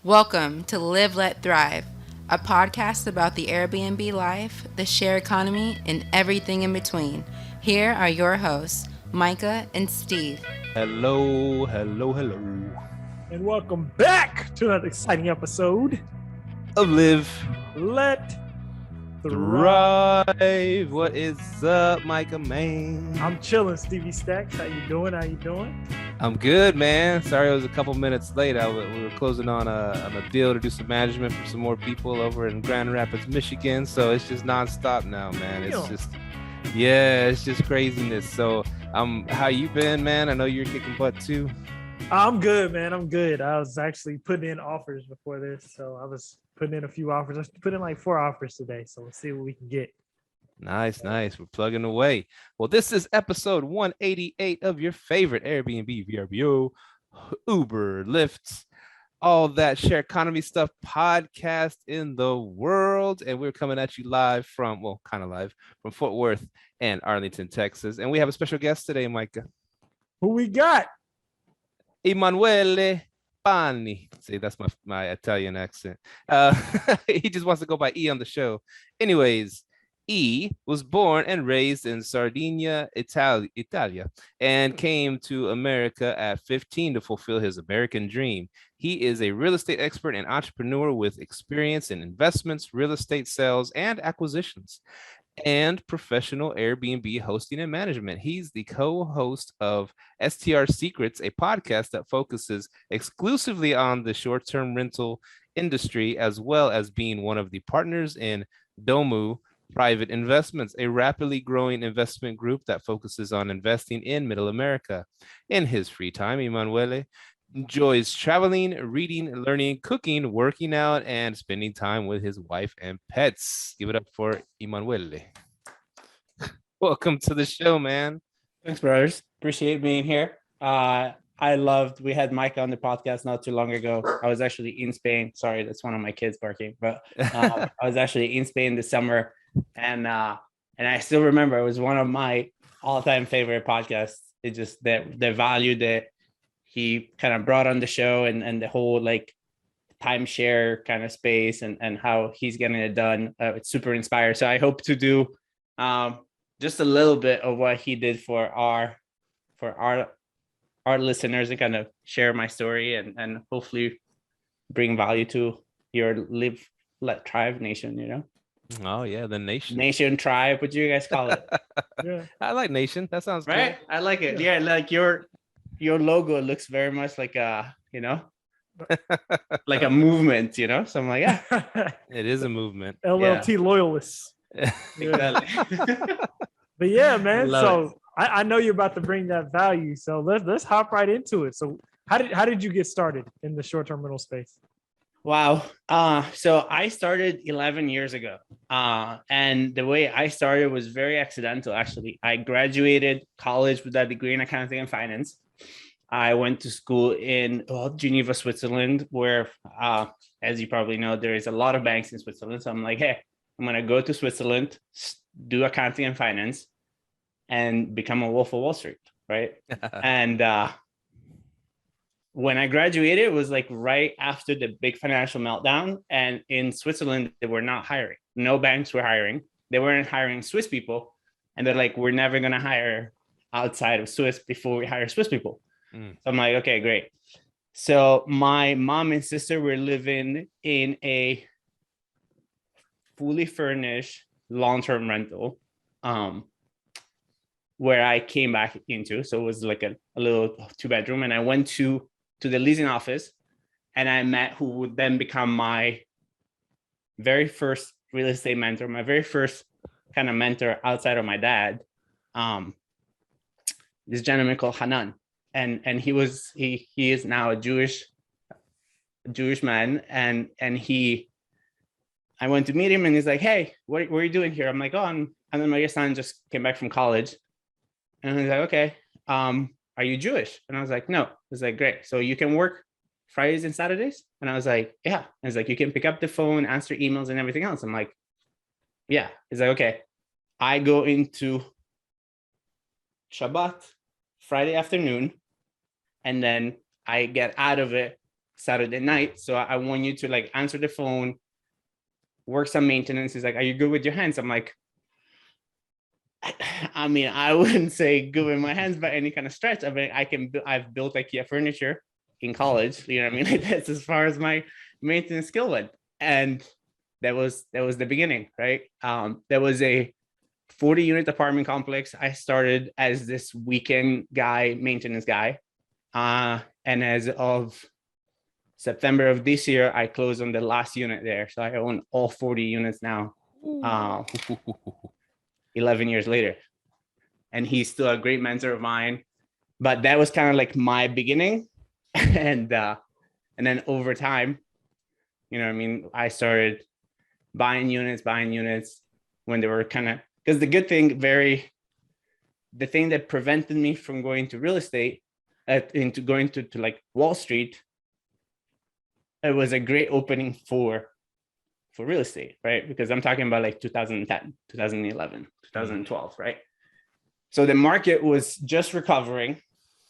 Welcome to Live, Let, Thrive, a podcast about the Airbnb life, the share economy, and everything in between. Here are your hosts, Micah and Steve. Hello, hello, hello. And welcome back to another exciting episode Of Live, Let Thrive. Thrive. What is up, Micah, man? I'm chilling, Stevie Stacks. How you doing? I'm good, man. Sorry I was a couple minutes late. We were closing on a deal to do some management for some more people over in Grand Rapids, Michigan. So it's just nonstop now, man. It's just craziness. So how you been, man? I know you're kicking butt too. I'm good, man. I'm good. I was actually putting in offers before this. So I was putting in a few offers. I put in like 4 offers today. So let's see what we can get. Nice. We're plugging away. Well, this is episode 188 of your favorite Airbnb, VRBO, Uber, Lyft, all that share economy stuff podcast in the world. And we're coming at you live from Fort Worth and Arlington, Texas. And we have a special guest today, Micah. Who we got? Emanuele Pani. See, that's my Italian accent. He just wants to go by E on the show. Anyways, E was born and raised in Sardinia, Italia, and came to America at 15 to fulfill his American dream. He is a real estate expert and entrepreneur with experience in investments, real estate sales, and acquisitions, and professional Airbnb hosting and management. He's the co-host of STR Secrets, a podcast that focuses exclusively on the short-term rental industry, as well as being one of the partners in Domu Private Investments, a rapidly growing investment group that focuses on investing in Middle America. In his free time, Emanuele enjoys traveling, reading, learning, cooking, working out, and spending time with his wife and pets. Give it up for Emanuele. Welcome to the show, man. Thanks, brothers. Appreciate being here. We had Mike on the podcast not too long ago. I was actually in Spain. Sorry, that's one of my kids barking, but I was actually in Spain this summer, and I still remember it was one of my all-time favorite podcasts. It just the value that he kind of brought on the show and the whole like timeshare kind of space and how he's getting it done. It's super inspired. So I hope to do just a little bit of what he did for our listeners and kind of share my story and hopefully bring value to your Live, Let, Thrive nation, you know? Oh yeah, the nation. Nation, tribe, what do you guys call it? Yeah. I like nation. That sounds right. Cool. I like it. Yeah, like your logo looks very much like like a movement, you know? So I'm like, yeah. It is a movement. LLT loyalists. Exactly. But yeah, man. Love So I know you're about to bring that value. So let's hop right into it. So how did you get started in the short-term rental space? Wow. So I started 11 years ago. And the way I started was very accidental, actually. I graduated college with a degree in accounting and finance. I went to school in Geneva, Switzerland, where, as you probably know, there is a lot of banks in Switzerland. So I'm like, hey, I'm going to go to Switzerland, do accounting and finance, and become a wolf of Wall Street, right? And when I graduated, it was like right after the big financial meltdown. And in Switzerland, they were not hiring. No banks were hiring. They weren't hiring Swiss people. And they're like, we're never going to hire outside of Swiss before we hire Swiss people. So I'm like, okay, great. So my mom and sister were living in a fully furnished long-term rental where I came back into. So it was like a little 2-bedroom. And I went to the leasing office and I met who would then become my very first real estate mentor, my very first kind of mentor outside of my dad. This gentleman called Hanan. And he is now a Jewish man. And I went to meet him and he's like, hey, what are you doing here? I'm like, and then my son just came back from college. And he's like, okay, are you Jewish? And I was like, no. He's like, great. So you can work Fridays and Saturdays? And I was like, yeah. And he's like, you can pick up the phone, answer emails and everything else. I'm like, yeah. He's like, okay. I go into Shabbat, Friday afternoon, and then I get out of it Saturday night. So I want you to like answer the phone, work some maintenance. He's like, are you good with your hands? I'm like, I mean, I wouldn't say good with my hands by any kind of stretch. I mean, I've built IKEA furniture in college. You know what I mean? Like, that's as far as my maintenance skill went. And that was the beginning, right? There was a 40-unit apartment complex. I started as this weekend guy, maintenance guy. And as of September of this year, I closed on the last unit there. So I own all 40 units now, 11 years later. And he's still a great mentor of mine. But that was kind of like my beginning. And then over time, you know what I mean, I started buying units when they were kind of, because the thing that prevented me from going to real estate, into going to like Wall Street, it was a great opening for real estate, right? Because I'm talking about like 2010, 2011, 2012, right? So the market was just recovering.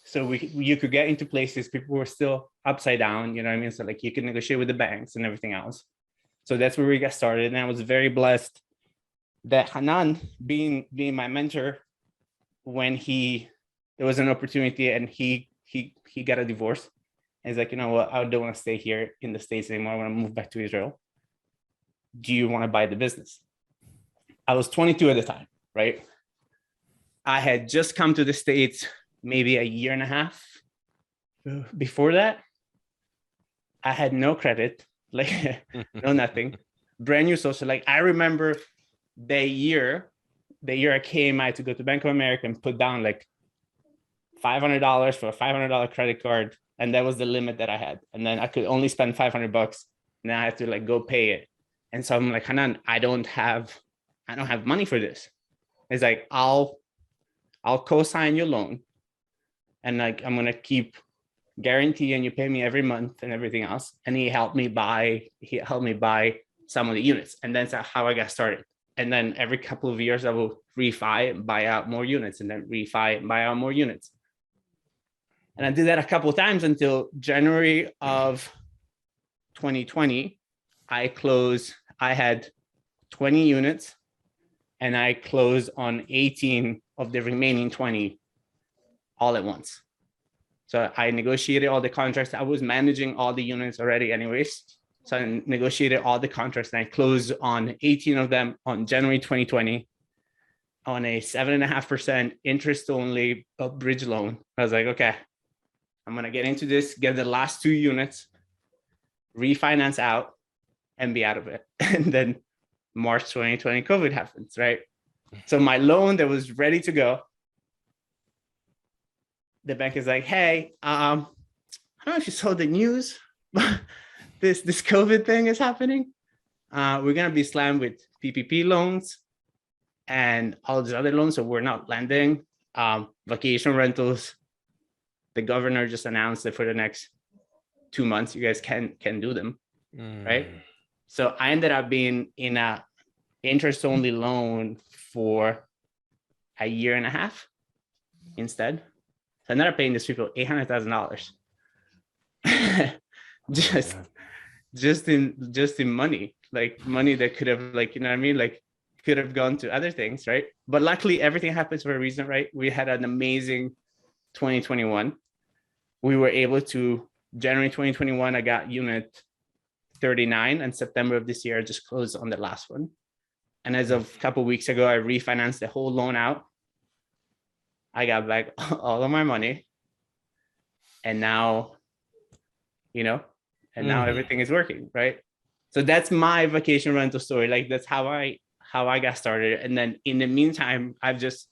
So you could get into places, people were still upside down, you know what I mean? So like you could negotiate with the banks and everything else. So that's where we got started. And I was very blessed that Hanan, being my mentor, when there was an opportunity and he got a divorce. And he's like, you know what, I don't want to stay here in the States anymore. I want to move back to Israel. Do you want to buy the business? I was 22 at the time, right? I had just come to the States maybe a year and a half before that. I had no credit, like no nothing, brand new social. Like I remember the year I came, I had to go to Bank of America and put down like $500 for a $500 credit card. And that was the limit that I had. And then I could only spend $500. And I had to like go pay it. And so I'm like, Hanan, I don't have money for this. It's like, I'll co-sign your loan. And like, I'm going to keep guaranteeing you pay me every month and everything else. And he helped me buy some of the units. And that's how I got started. And then every couple of years, I will refi and buy out more units, and then refi and buy out more units. And I did that a couple of times until January of 2020. I had 20 units and I closed on 18 of the remaining 20 all at once. So I negotiated all the contracts. I was managing all the units already anyways. So I negotiated all the contracts and I closed on 18 of them on January 2020 on a 7.5% interest only bridge loan. I was like, okay, I'm going to get into this, get the last 2 units, refinance out and be out of it. And then March 2020, COVID happens, right? So my loan that was ready to go, the bank is like, hey, I don't know if you saw the news, but this COVID thing is happening. We're going to be slammed with PPP loans and all these other loans. So we're not lending. Vacation rentals, the governor just announced that for the next 2 months, you guys can do them, right? So I ended up being in a interest-only loan for a year and a half instead. So I ended up paying these people $800,000 just in money, like money that could have, like, you know what I mean, like could have gone to other things, right? But luckily, everything happens for a reason, right? We had an amazing 2021. We were able to, January 2021, I got unit 39, and September of this year, I just closed on the last one. And as of a couple of weeks ago, I refinanced the whole loan out. I got back all of my money. And now, you know, now everything is working, right? So that's my vacation rental story. Like that's how I got started. And then in the meantime, I've just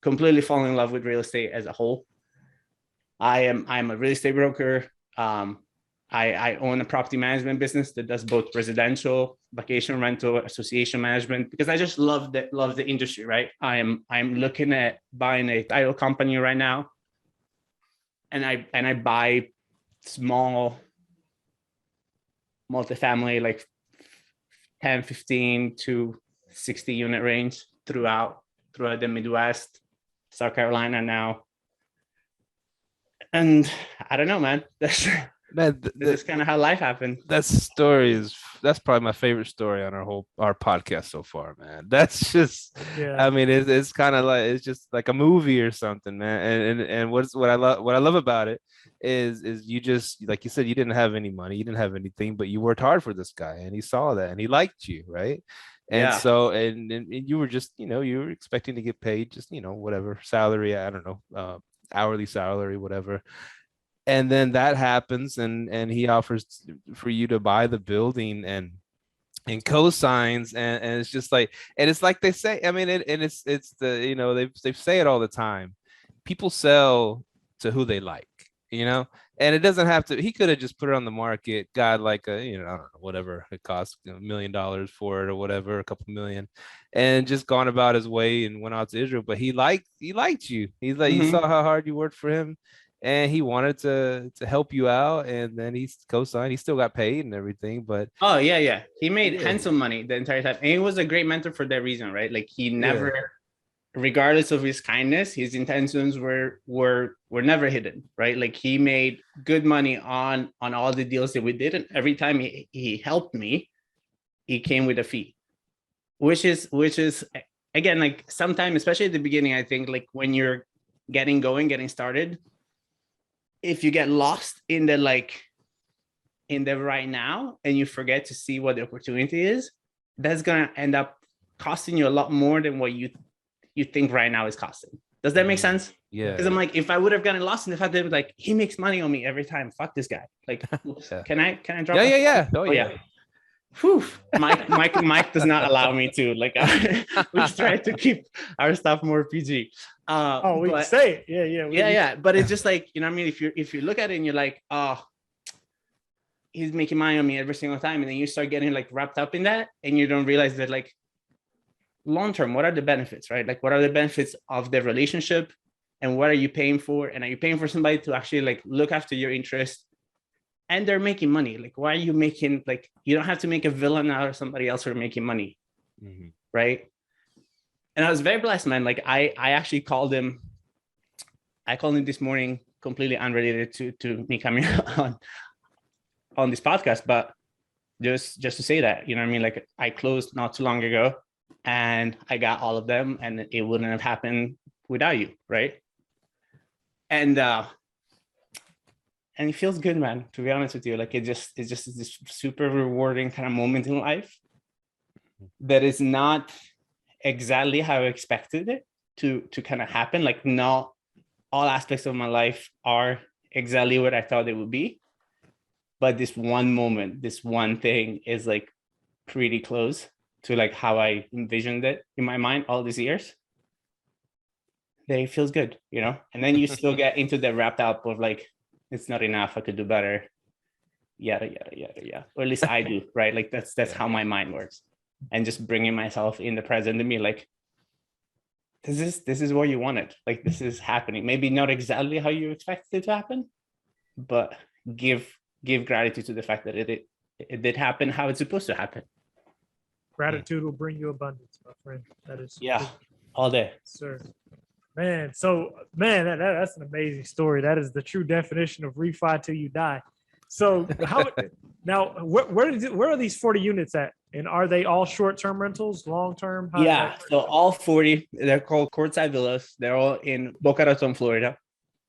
completely fallen in love with real estate as a whole. I'm a real estate broker. I own a property management business that does both residential, vacation rental, association management, because I just love the industry, right? I'm looking at buying a title company right now. And I buy small multifamily, like 10, 15 to 60 unit range throughout the Midwest, South Carolina now. And I don't know, man, Man, This is kind of how life happened. that's probably my favorite story on our podcast so far, man. That's just, Yeah. I mean, it's kind of like, it's just like a movie or something, man. And what I love about it is you just, like you said, you didn't have any money, you didn't have anything, but you worked hard for this guy, and he saw that, and he liked you, right? And Yeah. so, and you were just, you were expecting to get paid just, whatever salary, I don't know, hourly salary, whatever. And then that happens, and he offers for you to buy the building, and cosigns, and it's just like, and it's like they say, I mean, and it's the, they say it all the time, people sell to who they like, and it doesn't have to, he could have just put it on the market, got like a, I don't know, whatever it costs, $1 million for it or whatever, a couple million, and just gone about his way and went out to Israel. But he liked you. He's like, he saw how hard you worked for him, and he wanted to help you out, and then he co-signed. He still got paid and everything, but Oh yeah. He made handsome money the entire time. And he was a great mentor for that reason, right? Like he never, regardless of his kindness, his intentions were never hidden, right? Like he made good money on all the deals that we did. And every time he helped me, he came with a fee, which is again, like sometimes, especially at the beginning, I think like when you're getting started, if you get lost in the right now and you forget to see what the opportunity is, that's gonna end up costing you a lot more than what you think right now is costing. Does that make sense? Yeah. Because I'm like, if I would have gotten lost in the fact that like he makes money on me every time, fuck this guy. Like, can I drop? Yeah. Oh yeah. Whew. Mike does not allow me to. Like, we try to keep our stuff more PG. We can say it. Yeah. But it's just like, you know what I mean? If you look at it and you're like, oh, he's making money on me every single time, and then you start getting like wrapped up in that, and you don't realize that like long term, what are the benefits, right? Like, what are the benefits of the relationship, and what are you paying for? And are you paying for somebody to actually like look after your interests? And they're making money. Like, why are you making, like, you don't have to make a villain out of somebody else for making money, right? And I was very blessed, man. Like, I actually called him. I called him this morning, completely unrelated to me coming on this podcast, but just to say that, you know what I mean? Like, I closed not too long ago, and I got all of them, and it wouldn't have happened without you, right? And it feels good, man, to be honest with you. Like, it's just this super rewarding kind of moment in life that is not exactly how I expected it to kind of happen. Like, not all aspects of my life are exactly what I thought they would be. But this one moment, this one thing is like pretty close to like how I envisioned it in my mind all these years. That it feels good, you know? And then you still get into the wrapped up of like, it's not enough, I could do better, yada. Or at least I do, right? Like that's how my mind works. And just bringing myself in the present to me, like, this is what you wanted. Like, this is happening. Maybe not exactly how you expected it to happen, but give gratitude to the fact that it did happen how it's supposed to happen. Gratitude will bring you abundance, my friend. That is all day, sir. Man, so that's an amazing story. That is the true definition of refi till you die. So how now? Where are these 40 units at? And are they all short-term rentals, long-term? So all 40, they're called courtside villas. They're all in Boca Raton, Florida,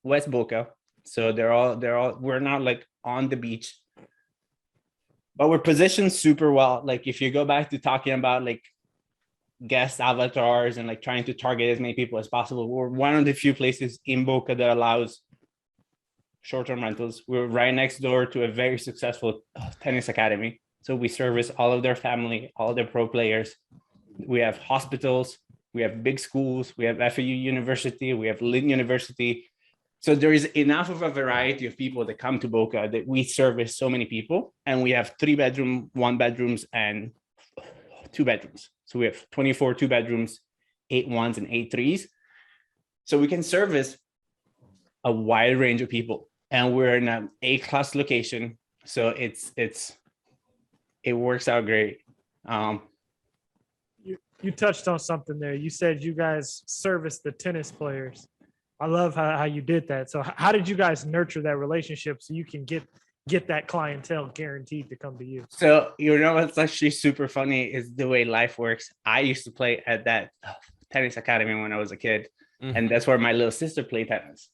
West Boca. So they're all. We're not like on the beach, but we're positioned super well. Like, if you go back to talking about like guest avatars and like trying to target as many people as possible, we're one of the few places in Boca that allows short-term rentals. We're right next door to a very successful tennis academy, so we service all of their family, all of their pro players. We have hospitals, we have big schools, we have FAU University, we have Lynn University. So there is enough of a variety of people that come to Boca that we service so many people. And we have 3-bedroom, 1-bedrooms, and 2 bedrooms. So we have 24 2-bedrooms, 8 1s, and 8 3s. So we can service a wide range of people. And we're in an A-class location. So it works out great. You touched on something there. You said you guys service the tennis players. I love how you did that. So how did you guys nurture that relationship so you can get get that clientele guaranteed to come to you. So, you know what's actually super funny is the way life works. I used to play at that tennis academy when I was a kid, and that's where my little sister played tennis.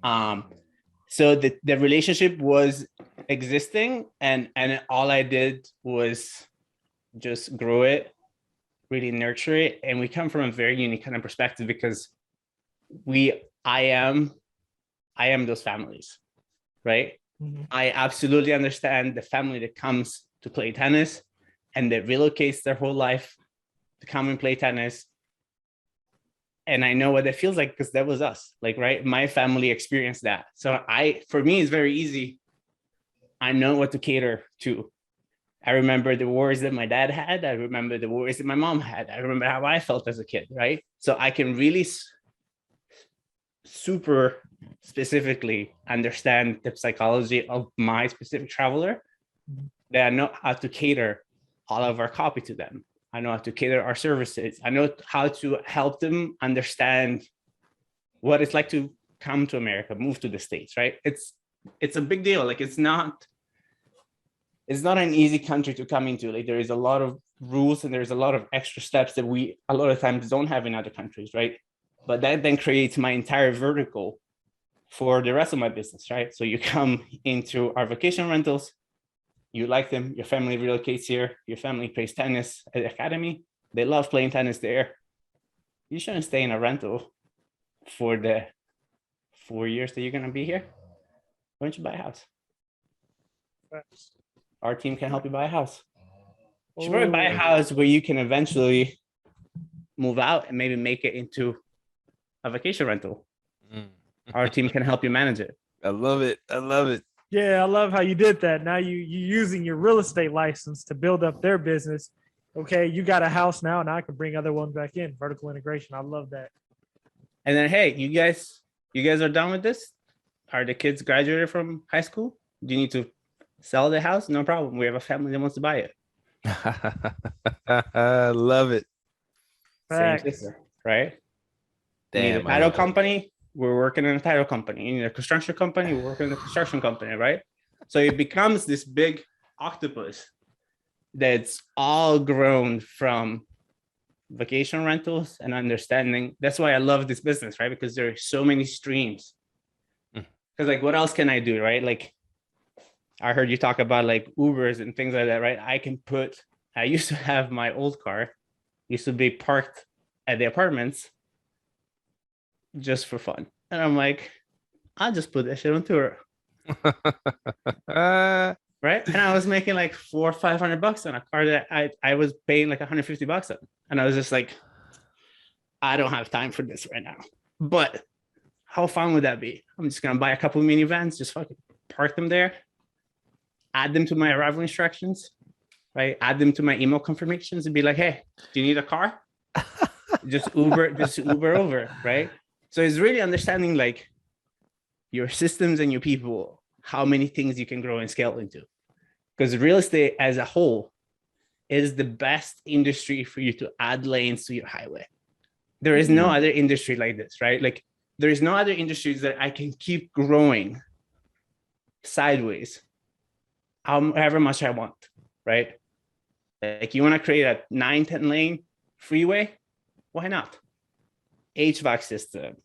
So the relationship was existing, and all I did was just grow it, really nurture it. And we come from a very unique kind of perspective because I am those families, right? Mm-hmm. I absolutely understand the family that comes to play tennis and that relocates their whole life to come and play tennis. And I know what that feels like because that was us, like, right? My family experienced that. So for me, it's very easy. I know what to cater to. I remember the worries that my dad had. I remember the worries that my mom had. I remember how I felt as a kid, right? So I can really super specifically understand the psychology of my specific traveler, that I know how to cater all of our copy to them. I know how to cater our services. I know how to help them understand what it's like to come to America, move to the States, right? It's a big deal. Like, it's not an easy country to come into. Like, there is a lot of rules and there's a lot of extra steps that we a lot of times don't have in other countries, right? But that then creates my entire vertical for the rest of my business, right? So you come into our vacation rentals, you like them, your family relocates here, your family plays tennis at the academy, they love playing tennis there. You shouldn't stay in a rental for the 4 years that you're going to be here. Why don't you buy a house? Our team can help you buy a house. You should probably buy a house where you can eventually move out and maybe make it into a vacation rental. Our team can help you manage it. I love it. I love it. Yeah, I love how you did that. Now you're using your real estate license to build up their business. Okay, you got a house now, and I can bring other ones back in. Vertical integration. I love that. And then, hey, you guys are done with this? Are the kids graduated from high school? Do you need to sell the house? No problem. We have a family that wants to buy it. I love it. Same system, right? Damn, you need a title company, we're working in a title company. You need a construction company, we're working in a construction company, right? So it becomes this big octopus that's all grown from vacation rentals and understanding. That's why I love this business, right? Because there are so many streams. Because like, what else can I do, right? Like, I heard you talk about like Ubers and things like that, right? I used to have my old car, used to be parked at the apartments just for fun. And I'm like, I'll just put that shit on tour. Right? And I was making like $400 or $500 on a car that I was paying like $150 on. And I was just like, I don't have time for this right now. But how fun would that be? I'm just gonna buy a couple of minivans, just fucking park them there, add them to my arrival instructions, right? Add them to my email confirmations and be like, hey, do you need a car? just Uber over, right? So it's really understanding like your systems and your people, how many things you can grow and scale into. Because real estate as a whole is the best industry for you to add lanes to your highway. There is no other industry like this, right? Like, there is no other industries that I can keep growing sideways however much I want, right? Like, you want to create a 9-10 lane freeway? Why not? HVAC system,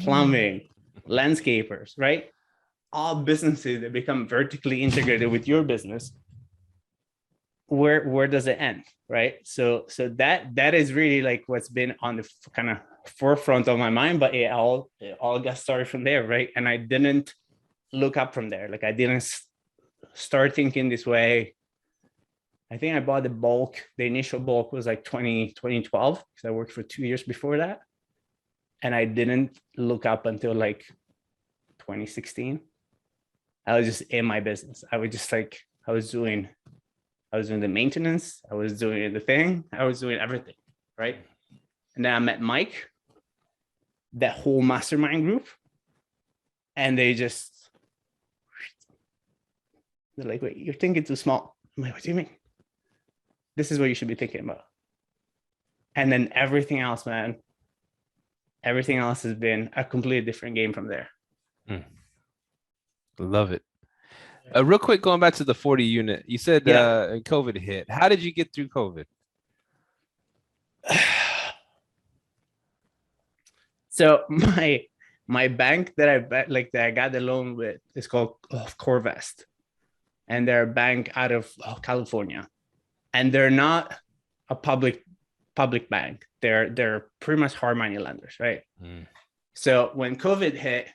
plumbing, landscapers, right? All businesses that become vertically integrated with your business. Where does it end, right? So that is really like what's been on the kind of forefront of my mind, but it all got started from there, right? And I didn't look up from there. Like, I didn't start thinking this way. I think I bought the initial bulk was like 2012, because I worked for 2 years before that. And I didn't look up until like 2016. I was just in my business. I was just like, I was doing the maintenance. I was doing the thing. I was doing everything, right? And then I met Mike, that whole mastermind group. And they're like, wait, you're thinking too small. I'm like, what do you mean? This is what you should be thinking about. And then everything else, man, everything else has been a completely different game from there. Love it. Real quick, going back to the 40 unit, you said COVID hit. How did you get through COVID? So my bank that I got the loan with is called Corvest, and they're a bank out of California, and they're not a public bank. They're pretty much hard money lenders, right? So when COVID hit,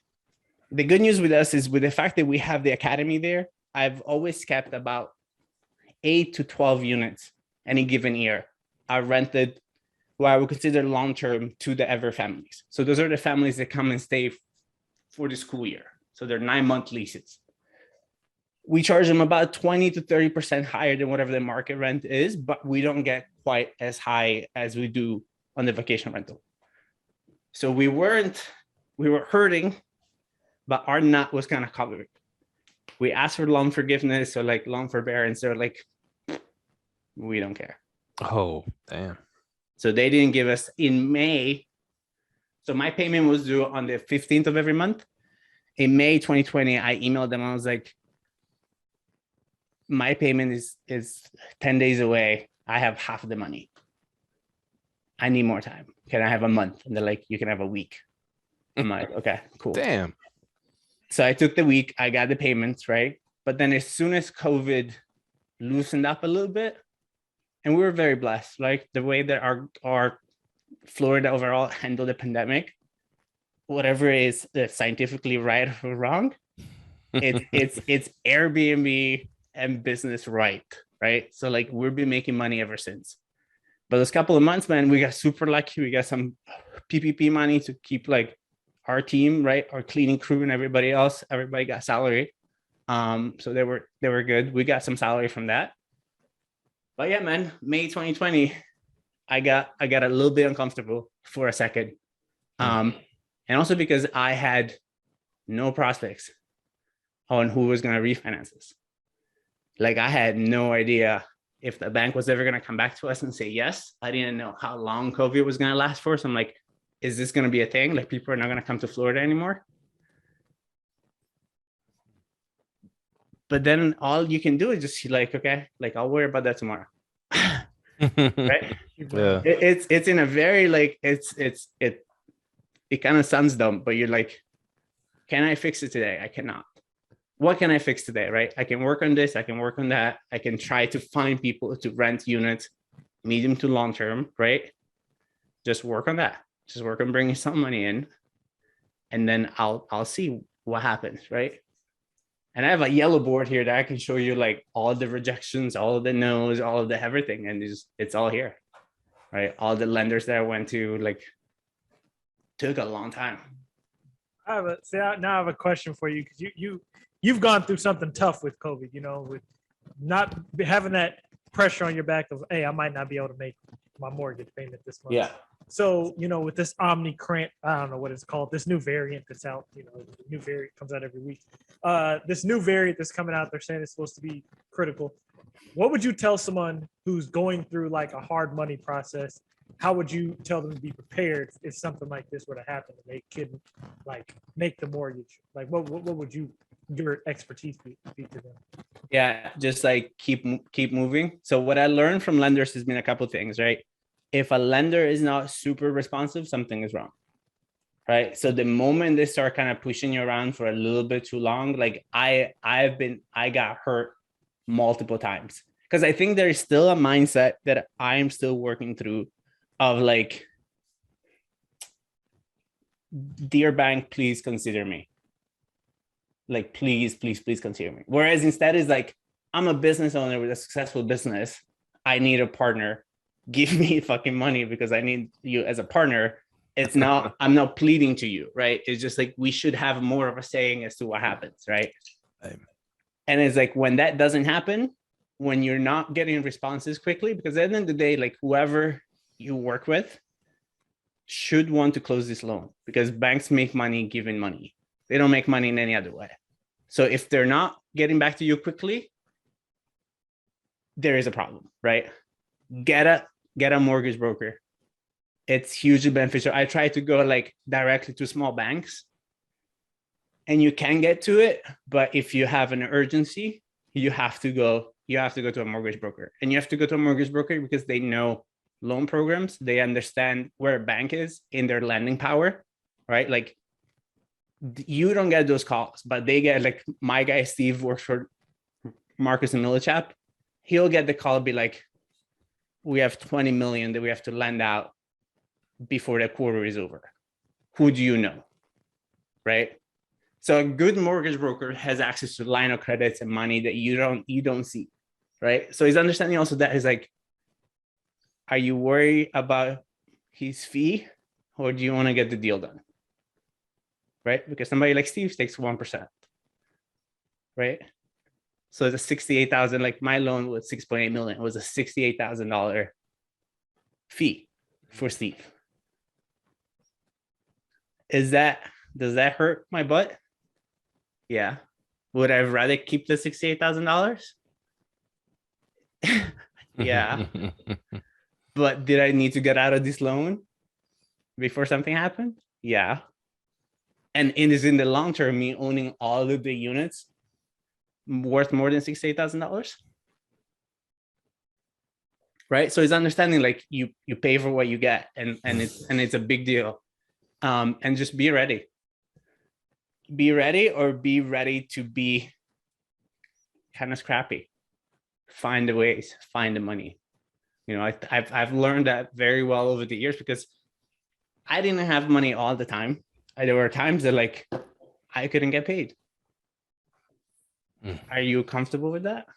the good news with us is with the fact that we have the academy there, I've always kept about 8 to 12 units any given year. I rented what I would consider long-term to the ever families. So those are the families that come and stay for the school year. So they're 9-month leases. We charge them about 20 to 30% higher than whatever the market rent is, but we don't get quite as high as we do on the vacation rental. So we were hurting, but our nut was kind of covered. We asked for loan forgiveness or like loan forbearance. They're like, we don't care. Oh, damn. So they didn't give us in May. So my payment was due on the 15th of every month. In May 2020, I emailed them. I was like, my payment is 10 days away. I have half of the money. I need more time. Can I have a month? And they're like, you can have a week. I'm like, okay, cool. Damn. So I took the week. I got the payments, right? But then as soon as COVID loosened up a little bit, and we were very blessed, like the way that our Florida overall handled the pandemic, whatever is scientifically right or wrong, it's Airbnb and business right? So like we've been making money ever since. But those couple of months, man, we got super lucky. We got some PPP money to keep like our team, right? Our cleaning crew and everybody else. Everybody got salary. So they were good. We got some salary from that. But yeah, man, May 2020, I got a little bit uncomfortable for a second. And also because I had no prospects on who was going to refinance this. Like I had no idea if the bank was ever going to come back to us and say yes. I didn't know how long COVID was going to last for. So I'm like, is this going to be a thing? Like people are not going to come to Florida anymore. But then all you can do is just like, okay, like I'll worry about that tomorrow. Right? Yeah. It's in a very like, it kind of sounds dumb, but you're like, can I fix it today? I cannot. What can I fix today? Right? I can work on this. I can work on that. I can try to find people to rent units, medium to long term, right? Just work on that. Just work on bringing some money in, and then I'll see what happens, right? And I have a yellow board here that I can show you like all the rejections, all of the no's, all of the everything, and it's all here, right? All the lenders that I went to like took a long time. Now I have a question for you because you've gone through something tough with COVID, you know, with not having that pressure on your back of, hey, I might not be able to make my mortgage payment this month. Yeah. So, you know, with this Omicron, I don't know what it's called, this new variant that's out, you know, the new variant comes out every week. This new variant that's coming out, they're saying it's supposed to be critical. What would you tell someone who's going through like a hard money process? How would you tell them to be prepared if something like this were to happen and they couldn't like make the mortgage? Like what would your expertise be to them? Yeah, just like keep moving. So what I learned from lenders has been a couple of things, right? If a lender is not super responsive, something is wrong, right? So the moment they start kind of pushing you around for a little bit too long, like I got hurt multiple times because I think there's still a mindset that I'm still working through of like, dear bank, please consider me. Like, please consider me. Whereas instead is like, I'm a business owner with a successful business. I need a partner. Give me fucking money because I need you as a partner. It's not, I'm not pleading to you, right? It's just like, we should have more of a saying as to what happens, right? And it's like, when that doesn't happen, when you're not getting responses quickly, because at the end of the day, like whoever you work with should want to close this loan because banks make money giving money. They don't make money in any other way. So if they're not getting back to you quickly, there is a problem, right? Get a mortgage broker. It's hugely beneficial. I try to go like directly to small banks and you can get to it. But if you have an urgency, you have to go to a mortgage broker, and you have to go to a mortgage broker because they know loan programs. They understand where a bank is in their lending power, right? Like you don't get those calls, but they get, like my guy, Steve, works for Marcus and Millichap. He'll get the call, be like, we have 20 million that we have to lend out before the quarter is over. Who do you know? Right? So a good mortgage broker has access to line of credits and money that you don't see. Right? So he's understanding also that is like, are you worried about his fee, or do you want to get the deal done? Right? Because somebody like Steve takes 1%. Right? So it's a 68,000, like my loan was 6.8 million. It was a $68,000 fee for Steve. Does that hurt my butt? Yeah. Would I rather keep the $68,000? Yeah. But did I need to get out of this loan before something happened? Yeah. And it is in the long term, me owning all of the units worth more than $68,000. Right. So it's understanding like you pay for what you get, and it's a big deal. And just be ready. Be ready, or be ready to be kind of scrappy. Find the ways, find the money. You know, I've learned that very well over the years, because I didn't have money all the time. There were times that like I couldn't get paid. Are you comfortable with that?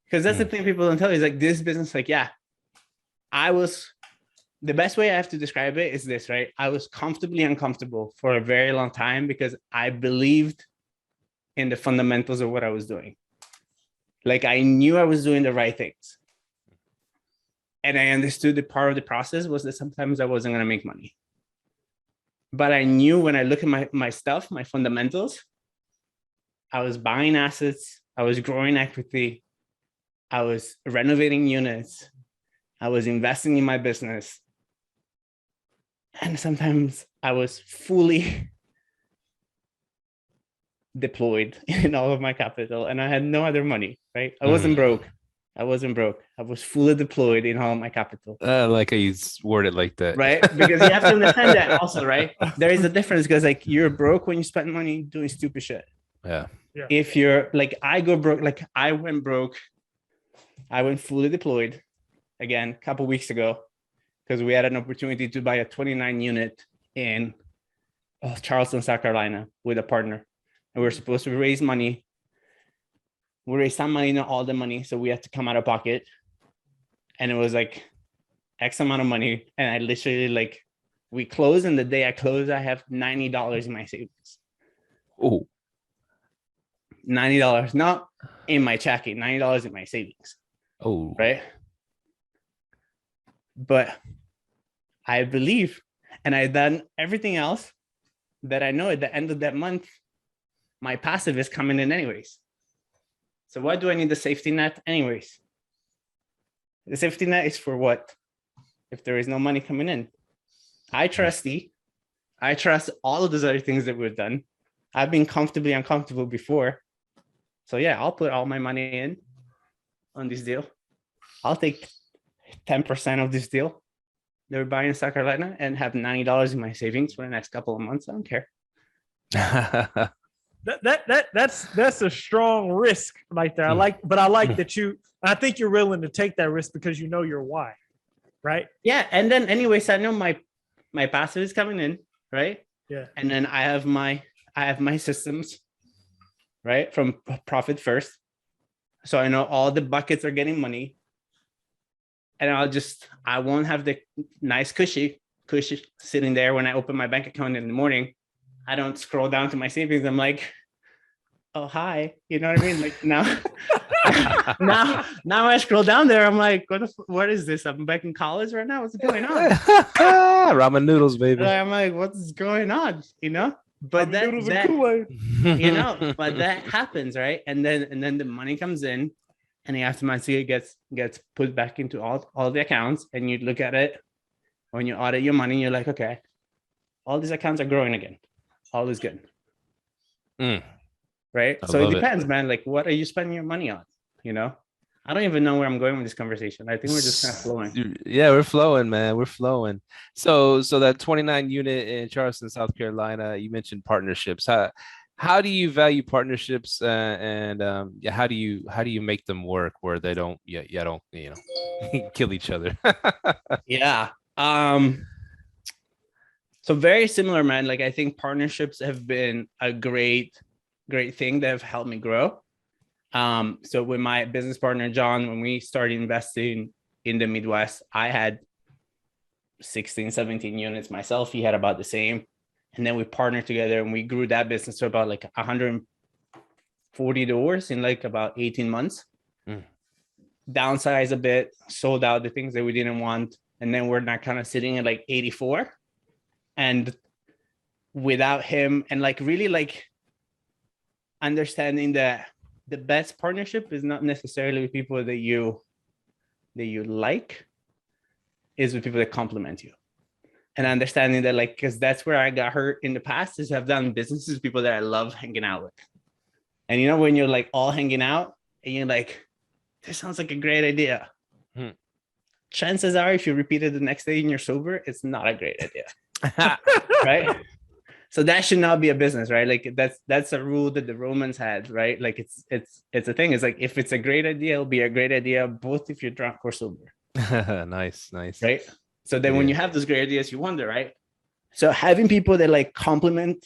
Because that's the thing people don't tell you, is like this business, like, yeah, the best way I have to describe it is this, right? I was comfortably uncomfortable for a very long time because I believed in the fundamentals of what I was doing. Like I knew I was doing the right things. And I understood that part of the process was that sometimes I wasn't going to make money. But I knew when I look at my stuff, my fundamentals, I was buying assets, I was growing equity, I was renovating units, I was investing in my business. And sometimes I was fully deployed in all of my capital, and I had no other money, right? I wasn't broke. I was fully deployed in all of my capital. Like how you word it like that. Right? Because you have to understand that also, right? There is a difference, because like you're broke when you spend money doing stupid shit. Yeah. If you're like, I go broke, like I went broke. I went fully deployed again a couple weeks ago, because we had an opportunity to buy a 29 unit in Charleston, South Carolina with a partner. And we were supposed to raise money. We raised some money, not all the money. So we had to come out of pocket. And it was like X amount of money. And I literally like, we closed, and the day I closed, I have $90 in my savings. Oh, $90, not in my checking, $90 in my savings. Oh, right. But I believe, and I've done everything else that I know at the end of that month, my passive is coming in anyways. So why do I need the safety net anyways? The safety net is for what? If there is no money coming in. I trust E. I trust all of those other things that we've done. I've been comfortably uncomfortable before. So yeah, I'll put all my money in on this deal. I'll take 10% of this deal that we're buying in South Carolina and have $90 in my savings for the next couple of months. I don't care. That's a strong risk right there. I like that I think you're willing to take that risk because you know your why, right? Yeah. And then anyways, I know my passive is coming in, right? Yeah. And then I have my systems, right? From profit first. So I know all the buckets are getting money. And I won't have the nice cushy sitting there when I open my bank account in the morning. I don't scroll down to my savings. I'm like, oh, hi. You know what I mean? Like now I scroll down there. I'm like, what is this? I'm back in college right now. What's going on? Ramen noodles, baby. I'm like, what's going on? You know? But that you know, but that happens, right? And then the money comes in, and it automatically gets put back into all the accounts. And you look at it when you audit your money, you're like, okay, all these accounts are growing again. All is good. Mm, right? I So it love it. depends, man. Like, what are you spending your money on? You know, I don't even know where I'm going with this conversation. I think we're just kind of flowing. Yeah, we're flowing, man. We're flowing. So that 29 unit in Charleston, South Carolina, you mentioned partnerships. How do you value partnerships and yeah, how do you make them work where they don't don't kill each other? Yeah. So very similar, man. Like, I think partnerships have been a great thing that have helped me grow. So with my business partner, John, when we started investing in the Midwest, I had 16, 17 units myself. He had about the same. And then we partnered together and we grew that business to about like 140 doors in like about 18 months. Mm. Downsized a bit, sold out the things that we didn't want. And then we're not kind of sitting at like 84. And without him, and like really like understanding that the best partnership is not necessarily with people that you like, is with people that complement you. And understanding that, like, because that's where I got hurt in the past, is I've done businesses with people that I love hanging out with. And you know, when you're like all hanging out and you're like, this sounds like a great idea. Chances are, if you repeat it the next day and you're sober, it's not a great idea. Right? So that should not be a business, right? Like that's a rule that the Romans had, right? Like it's a thing. It's like, if it's a great idea, it'll be a great idea, both if you're drunk or sober. Nice. Right? So then when you have those great ideas, you wonder, right? So having people that like complement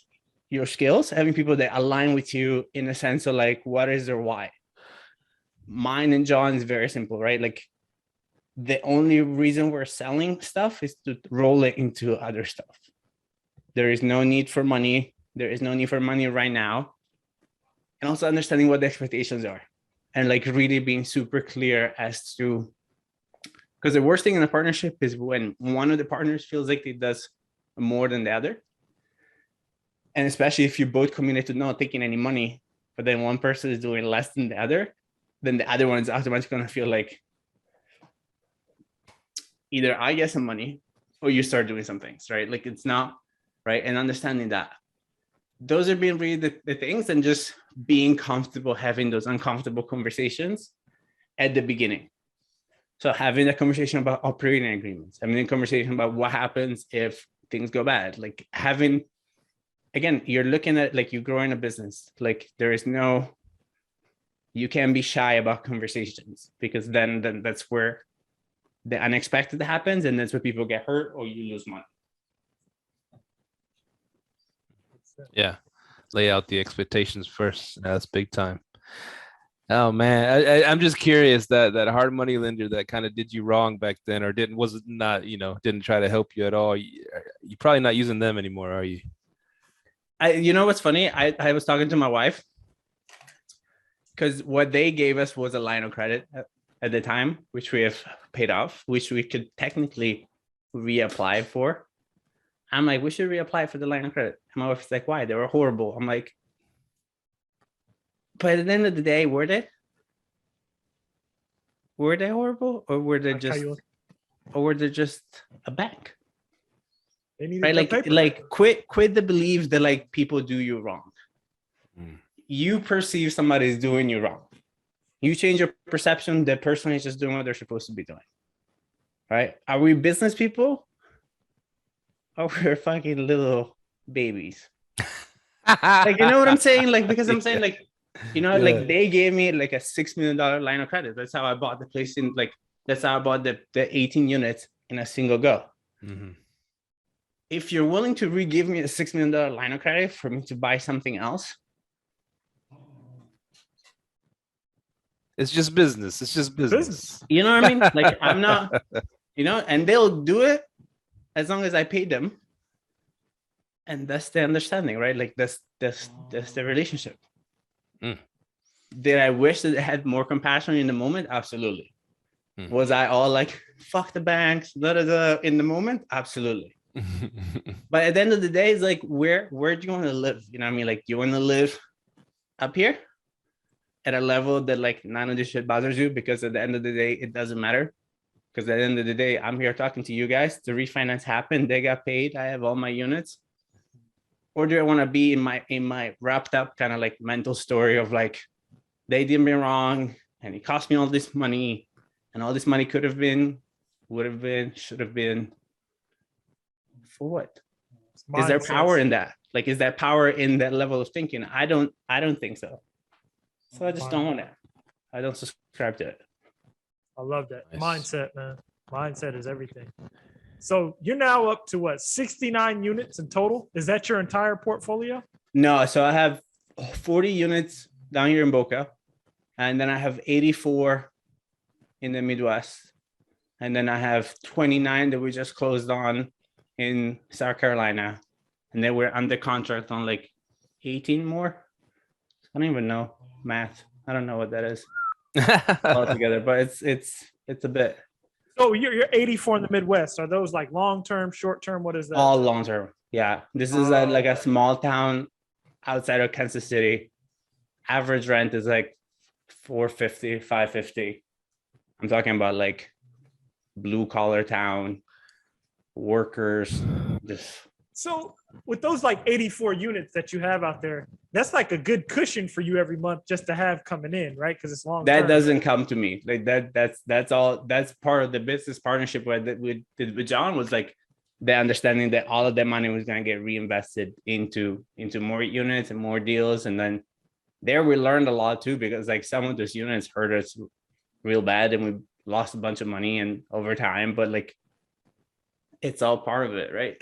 your skills, having people that align with you in a sense of like, what is their why? Mine and John is very simple, right? Like, the only reason we're selling stuff is to roll it into other stuff. There is no need for money. There is no need for money right now. And also understanding what the expectations are and like really being super clear as to, because the worst thing in a partnership is when one of the partners feels like it does more than the other. And especially if you both committed to not taking any money, but then one person is doing less than the other, then the other one is automatically going to feel like either I get some money or you start doing some things, right? Like, it's not right. And understanding that those are being really the things, and just being comfortable having those uncomfortable conversations at the beginning. So having a conversation about operating agreements, having a conversation about what happens if things go bad, like having, again, you're looking at like you growing a business, like you can't be shy about conversations, because then that's where the unexpected happens, and that's where people get hurt or you lose money. Yeah, lay out the expectations first. That's big time. Oh man, I'm just curious, that hard money lender that kind of did you wrong back then, or didn't try to help you at all. You're probably not using them anymore, are you? You know what's funny? I was talking to my wife, because what they gave us was a line of credit at the time, which we have paid off, which we could technically reapply for. I'm like, we should reapply for the line of credit. And my wife's like, why? They were horrible. I'm like, but at the end of the day, were they horrible, or were they just a bank? They needed right? Like quit the belief that like people do you wrong. You perceive somebody's doing you wrong. You change your perception, that person is just doing what they're supposed to be doing. Right? Are we business people? Or we're fucking little babies? Like, you know what I'm saying? Like, because I'm saying, like, like they gave me like a $6 million line of credit. That's how I bought the place that's how I bought the 18 units in a single go. Mm-hmm. If you're willing to re-give me a $6 million line of credit for me to buy something else, it's just business. It's just business. You know what I mean? Like, I'm not, and they'll do it as long as I pay them. And that's the understanding, right? Like, that's the relationship. Did I wish that I had more compassion in the moment? Absolutely. Was I all like, fuck the banks, in the moment? Absolutely. But at the end of the day, it's like, where do you want to live? You know what I mean? Like, you want to live up here at a level that like none of this shit bothers you, because at the end of the day, it doesn't matter. Because at the end of the day, I'm here talking to you guys. The refinance happened. They got paid. I have all my units. or do I want to be in my wrapped up kind of like mental story of like, they did me wrong and it cost me all this money, and all this money could have been, would have been, should have been, for what? Is there power in that? Like, is that power in that level of thinking? I don't think so. So I just don't want it. I don't subscribe to it. I love that. Nice. Mindset, man. Mindset is everything. So you're now up to what, 69 units in total? Is that your entire portfolio? No, so I have 40 units down here in Boca, and then I have 84 in the Midwest, and then I have 29 that we just closed on in South Carolina, and then we're under contract on like 18 more. I don't even know math. I don't know what that is altogether, but it's a bit. So you're 84 in the Midwest. Are those like long-term, short-term? What is that? All long term. Yeah. This is like a small town outside of Kansas City. Average rent is like $450, $550. I'm talking about like blue collar town, workers. So with those like 84 units that you have out there, that's like a good cushion for you every month just to have coming in, right? Because it's long. That doesn't come to me like that. That's all. That's part of the business partnership that we did with John, was like the understanding that all of that money was going to get reinvested into more units and more deals. And then there we learned a lot too, because like some of those units hurt us real bad and we lost a bunch of money and over time, but like it's all part of it, right?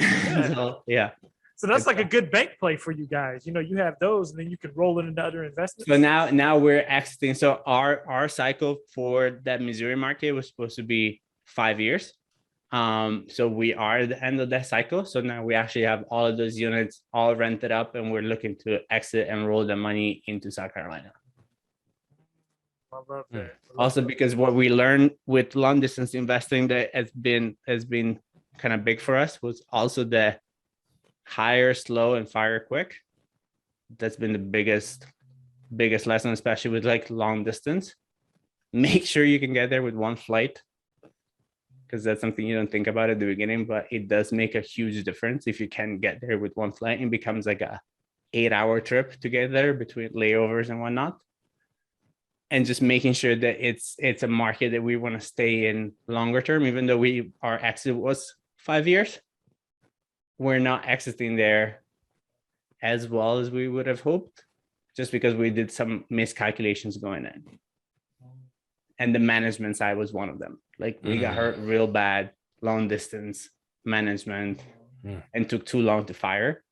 Yeah. So that's like a good bank play for you guys. You know, you have those and then you can roll it into other investments. So now we're exiting. So our cycle for that Missouri market was supposed to be 5 years. So we are at the end of that cycle. So now we actually have all of those units all rented up, and we're looking to exit and roll the money into South Carolina. I love that. Also, because what we learned with long distance investing that has been kind of big for us was also the hire slow and fire quick. That's been the biggest lesson, especially with like long distance. Make sure you can get there with one flight, because that's something you don't think about at the beginning, but it does make a huge difference if you can get there with one flight. It becomes like a 8-hour trip to get there between layovers and whatnot. And just making sure that it's a market that we want to stay in longer term, even though our exit was 5 years. We're not exiting there as well as we would have hoped, just because we did some miscalculations going in. And the management side was one of them. Like we got hurt real bad, long distance management, and took too long to fire.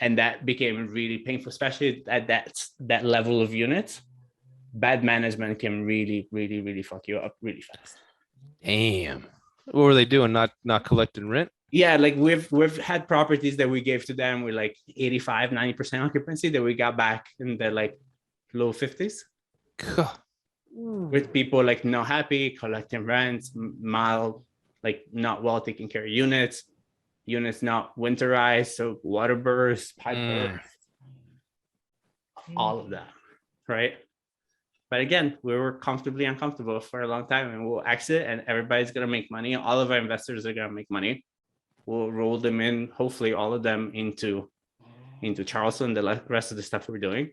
And that became really painful, especially at that level of units. Bad management can really, really, really fuck you up really fast. Damn. What were they doing? Not collecting rent? Yeah, like we've had properties that we gave to them with like 85, 90% occupancy that we got back in the like low 50s. With people like not happy, collecting rents, mild, like not well taken care of units not winterized, so water burst, pipe burst, all of that, right? But again, we were comfortably uncomfortable for a long time, and we'll exit and everybody's going to make money. All of our investors are going to make money. We'll roll them in, hopefully all of them into Charleston, the rest of the stuff we're doing.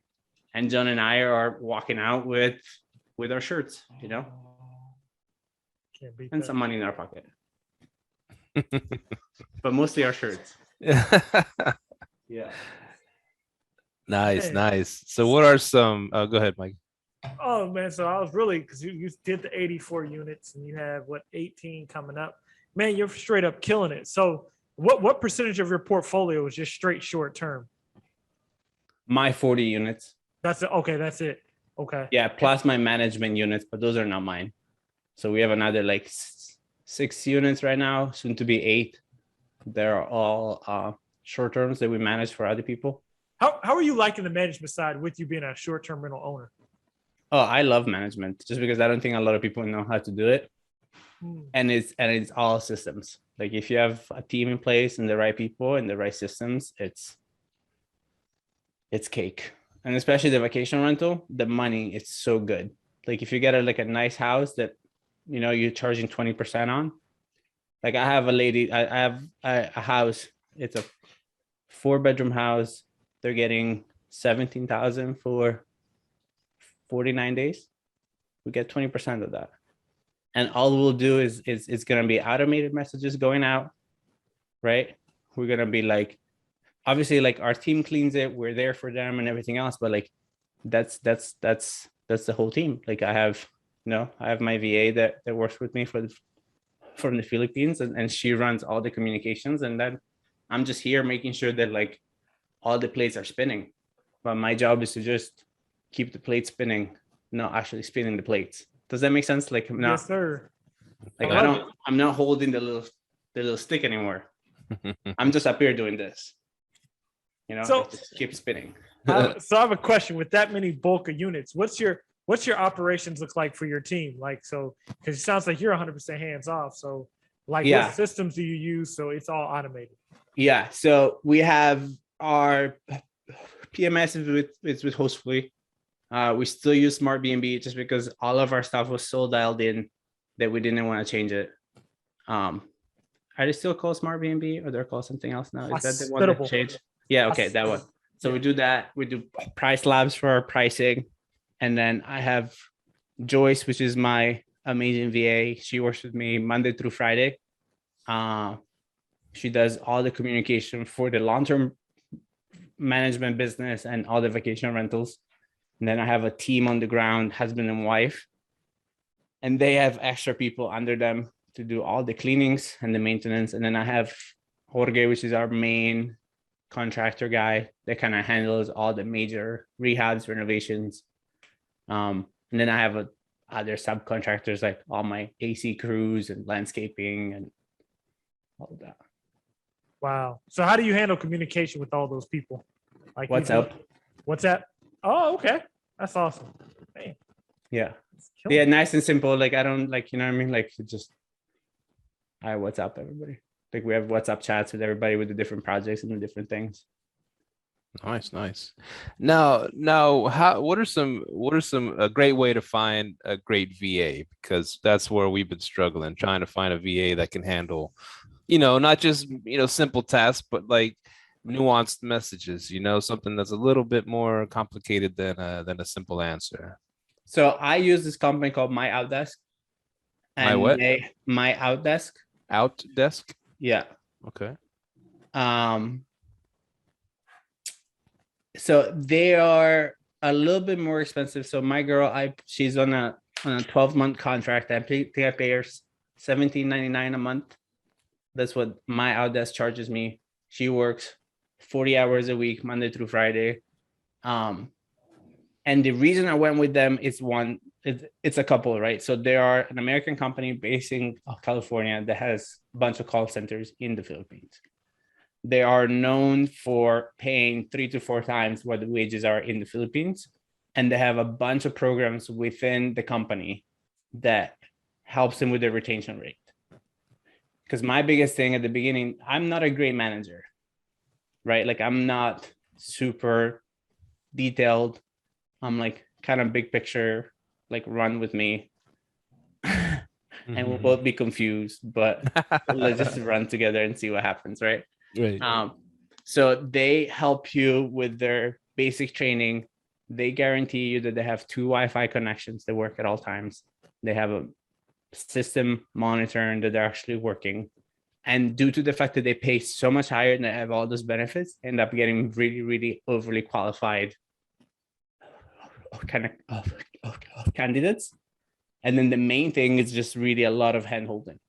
And John and I are walking out with our shirts, you know, and some money in our pocket, but mostly our shirts. Yeah. Nice. So what are some, go ahead, Mike. Oh man, so I was really, because you did the 84 units and you have 18 coming up. Man, you're straight up killing it. So what percentage of your portfolio is just straight short term? My 40 units. That's it. Okay, that's it. Okay. Yeah, plus my management units, but those are not mine. So we have another like 6 units right now, soon to be 8. They're all short terms that we manage for other people. How are you liking the management side with you being a short term rental owner? Oh, I love management just because I don't think a lot of people know how to do it. And it's all systems. Like if you have a team in place and the right people and the right systems, it's cake. And especially the vacation rental, the money is so good. Like if you get a nice house that, you know, you're charging 20% on. Like I have a lady, I have a house. It's a 4-bedroom house, they're getting 17,000 for 49 days. We get 20% of that. And all we'll do is it's going to be automated messages going out, right? We're going to be like, obviously, like our team cleans it. We're there for them and everything else. But like, that's the whole team. Like I have my VA that works with me from the Philippines, and she runs all the communications. And then I'm just here making sure that like all the plates are spinning. But my job is to just keep the plate spinning, not actually spinning the plates. Does that make sense? Like Yes, sir. Like I'm not holding the little stick anymore. I'm just up here doing this. So just keep spinning. So I have a question. With that many Boca units, what's your operations look like for your team? Like, so because it sounds like you're 100% hands off. So like, what systems do you use so it's all automated? Yeah. So we have our PMS is with Hostfully. We still use Smart B&B just because all of our stuff was so dialed in that we didn't want to change it. Are they still called Smart B&B or they're called something else now? Is that the one that changed? Yeah, okay, that one. So we do that. We do price labs for our pricing. And then I have Joyce, which is my amazing VA. She works with me Monday through Friday. She does all the communication for the long-term management business and all the vacation rentals. And then I have a team on the ground, husband and wife, and they have extra people under them to do all the cleanings and the maintenance. And then I have Jorge, which is our main contractor guy that kind of handles all the major rehabs, renovations. And then I have other subcontractors, like all my AC crews and landscaping and all of that. Wow. So how do you handle communication with all those people? Like what's up? Oh, okay. That's awesome. Man. Yeah. Yeah, nice and simple. Like I don't like, you know what I mean? Like just, hi, what's up, everybody? Like we have WhatsApp chats with everybody with the different projects and the different things. Nice. Now, what are some a great way to find a great VA? Because that's where we've been struggling, trying to find a VA that can handle, not just, simple tasks, but like nuanced messages, something that's a little bit more complicated than a simple answer. So I use this company called My Outdesk. My what? My Outdesk. Outdesk? Yeah. Okay. So they are a little bit more expensive. So my girl, she's on a 12-month contract. I think I pay her $17.99 a month. That's what My Outdesk charges me. She works 40 hours a week, Monday through Friday. And the reason I went with them is it's a couple, right? So they are an American company based in California that has a bunch of call centers in the Philippines. They are known for paying 3 to 4 times what the wages are in the Philippines. And they have a bunch of programs within the company that helps them with their retention rate. Because my biggest thing at the beginning, I'm not a great manager, right? Like I'm not super detailed. I'm like kind of big picture, like run with me. And we'll both be confused, but let's just run together and see what happens, right? Right. So they help you with their basic training. They guarantee you that they have 2 Wi-Fi connections that work at all times. They have a system monitoring that they're actually working. And due to the fact that they pay so much higher and they have all those benefits, end up getting really, really overly qualified kind of candidates. And then the main thing is just really a lot of hand-holding.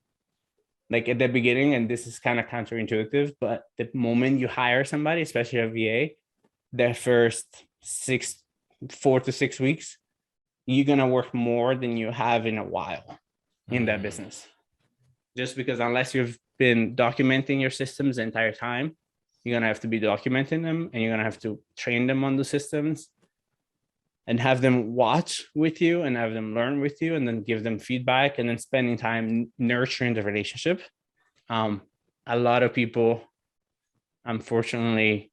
Like at the beginning, and this is kind of counterintuitive, but the moment you hire somebody, especially a VA, their first 4 to 6 weeks, you're going to work more than you have in a while in that business. Just because unless you've been documenting your systems the entire time, you're going to have to be documenting them and you're going to have to train them on the systems and have them watch with you and have them learn with you and then give them feedback and then spending time nurturing the relationship. A lot of people, unfortunately,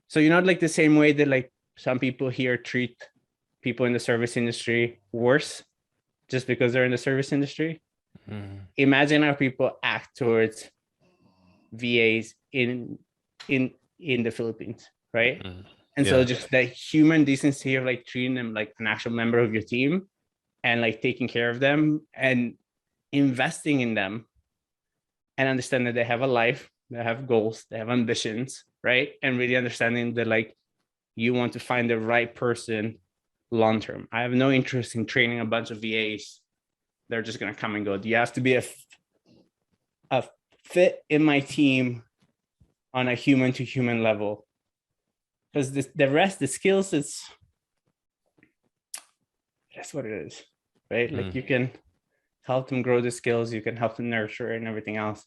so like the same way that like some people here treat people in the service industry worse just because they're in the service industry. Imagine how people act towards VAs in the Philippines, right? And Yeah. so just that human decency of like treating them like an actual member of your team and like taking care of them and investing in them and understand that they have a life, they have goals, they have ambitions, right? And really understanding that like you want to find the right person long term. I have no interest in training a bunch of VAs. They're just going to come and go. You have to be a fit in my team on a human to human level. Because the rest, the skills, that's what it is, right? Like you can help them grow the skills, you can help them nurture and everything else.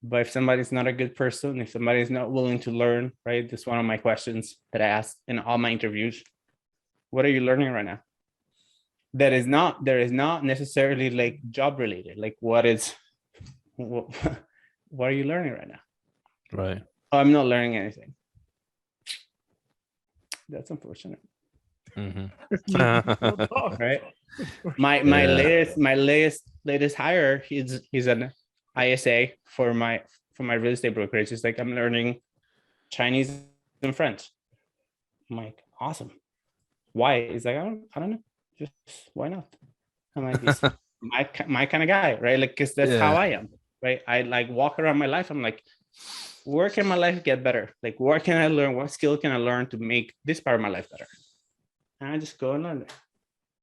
But if somebody's not a good person, if somebody's not willing to learn, right? That's one of my questions that I ask in all my interviews. What are you learning right now? There is not necessarily like job related. Like what are you learning right now? Right. Oh, I'm not learning anything. That's unfortunate. Right. My latest hire, he's an ISA for my real estate brokerage. It's like I'm learning Chinese and French. I'm like, awesome. Why? He's like, I don't know. Just why not? I'm like, he's my kind of guy, right? Like, because that's how I am, right? I like walk around my life. I'm like, where can my life get better? Like, where can I learn? What skill can I learn to make this part of my life better? And I just go and learn it.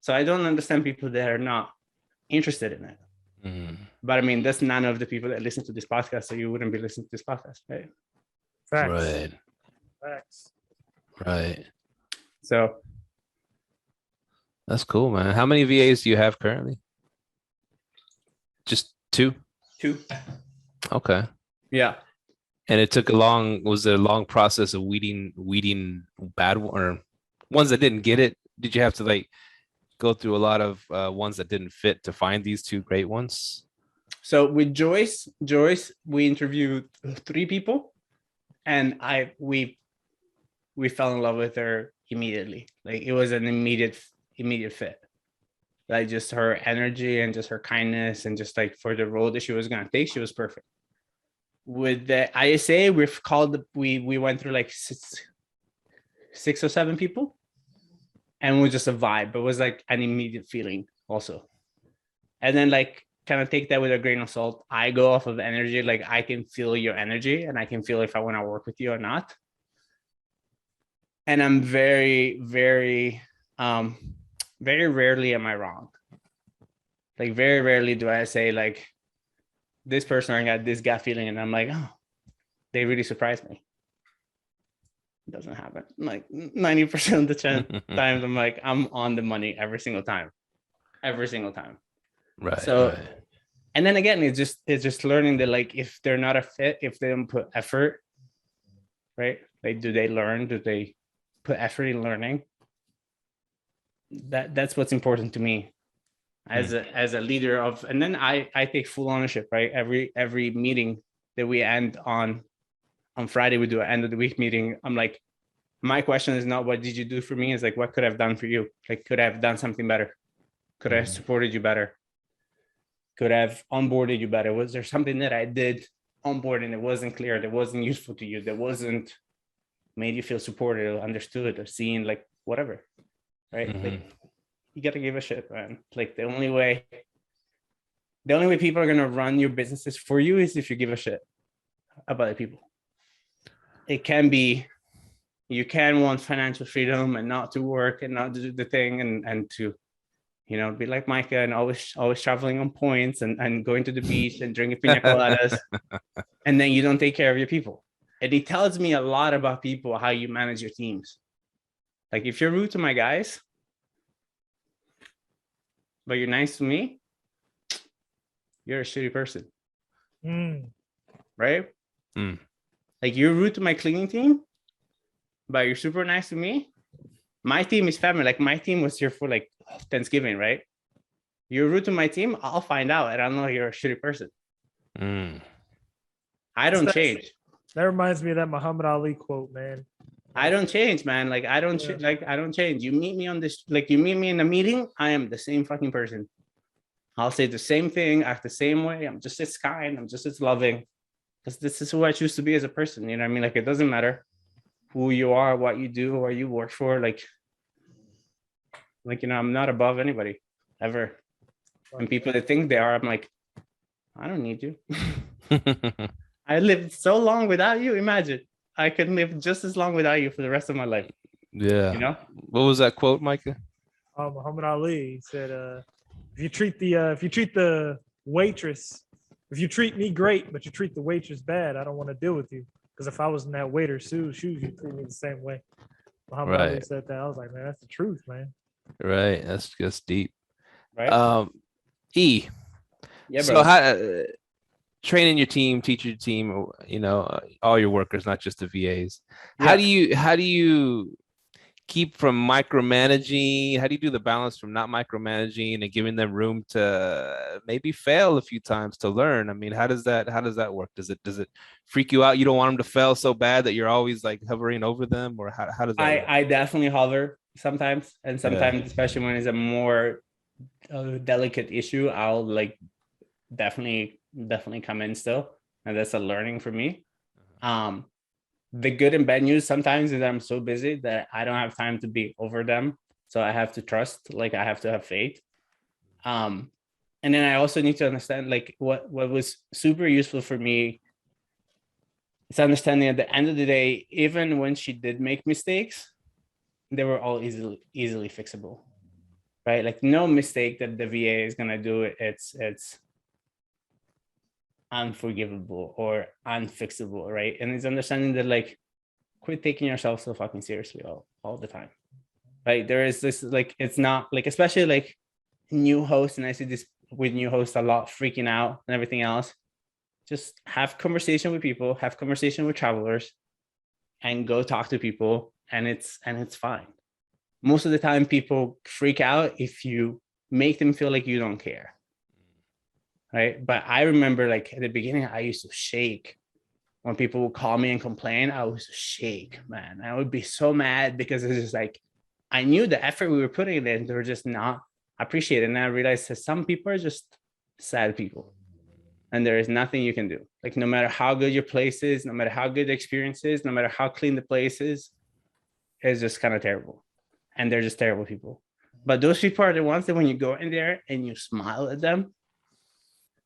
So I don't understand people that are not interested in it. But I mean, that's none of the people that listen to this podcast. So you wouldn't be listening to this podcast, right? Facts. Right. So that's cool, man. How many VAs do you have currently? Just two? Okay. Yeah. And it took was it a long process of weeding bad or ones that didn't get it? Did you have to like go through a lot of ones that didn't fit to find these two great ones? So with Joyce, we interviewed 3 people, and we fell in love with her immediately. Like it was an immediate fit. Like just her energy and just her kindness and just like for the role that she was gonna take, she was perfect. With the ISA, we went through like 6 or 7 people, and it was just a vibe. It was like an immediate feeling also. And then like kind of take that with a grain of salt. I go off of energy. Like I can feel your energy and I can feel if I want to work with you or not. And I'm very, very, very rarely am I wrong. Like very rarely do I say like this person, I got this gut feeling, and I'm like, oh, they really surprised me. It doesn't happen. Like 90% of the time, I'm like, I'm on the money every single time. Right. So, and then again, it's just learning that like if they're not a fit, if they don't put effort, right? Like, do they learn? Do they put effort in learning? That's what's important to me as a leader of. And then I take full ownership, right? Every meeting that we end on Friday, we do an end of the week meeting. I'm like, my question is not what did you do for me? It's like, what could I have done for you? Like, could I have done something better? Could I have supported you better? Could I have onboarded you better? Was there something that I did onboarding that wasn't clear, that wasn't useful to you, that wasn't made you feel supported or understood or seen, like whatever, right? Like, you got to give a shit, man. Like the only way people are going to run your businesses for you is if you give a shit about the people. It can be, you can want financial freedom and not to work and not to do the thing and to, you know, be like Micah and always traveling on points and going to the beach and drinking pina coladas. And then you don't take care of your people. And it tells me a lot about people, how you manage your teams. Like if you're rude to my guys, but you're nice to me, you're a shitty person. Right? Like you're rude to my cleaning team, but you're super nice to me. My team is family. Like my team was here for like Thanksgiving, right? You're rude to my team, I'll find out and I'll know you're a shitty person. I don't change. That reminds me of that Muhammad Ali quote, man. I don't change, man. Like I don't I don't change. You meet me on this, like you meet me in a meeting, I am the same fucking person. I'll say the same thing, act the same way. I'm just as kind. I'm just as loving. because this is who I choose to be as a person. You know what I mean? Like, it doesn't matter who you are, what you do, or you work for. Like, I'm not above anybody ever. And people that think they are, I'm like, I don't need you. I lived so long without you. Imagine I could live just as long without you for the rest of my life. Yeah. You know? What was that quote, Micah? Muhammad Ali said, if you treat the waitress, if you treat me great, but you treat the waitress bad, I don't want to deal with you. Because if I was in that waiter's shoes, you'd treat me the same way. Muhammad Ali said that. I was like, man, that's the truth, man. Right. That's just deep. Right. E. Yeah, so bro. how training your team, teach your team, all your workers, not just the VAs. How do you keep from micromanaging? How do you do the balance from not micromanaging and giving them room to maybe fail a few times to learn? I mean, how does that work? Does it freak you out? You don't want them to fail so bad that you're always like hovering over them, or how does that work? I definitely hover sometimes, and sometimes, especially when it's a more delicate issue, I'll like definitely come in still, and that's a learning for me. The good and bad news sometimes is that I'm so busy that I don't have time to be over them, so I have to trust, like I have to have faith. And then I also need to understand, like, what was super useful for me is understanding at the end of the day, even when she did make mistakes, they were all easily fixable, right? Like, no mistake that the VA is gonna do, it's unforgivable or unfixable, right? And it's understanding that, like, quit taking yourself so fucking seriously all the time, right? There is this, like, it's not like, especially like new hosts, and I see this with new hosts a lot, freaking out and everything else. Just have conversation with people, have conversation with travelers, and go talk to people, and it's fine. Most of the time people freak out if you make them feel like you don't care, right? But I remember, like, at the beginning, I used to shake when people would call me and complain. I would shake, man. I would be so mad because it's just like, I knew the effort we were putting in, they were just not appreciated. And I realized that some people are just sad people, and there is nothing you can do. Like, no matter how good your place is, no matter how good the experience is, no matter how clean the place is, it's just kind of terrible. And they're just terrible people. But those people are the ones that when you go in there and you smile at them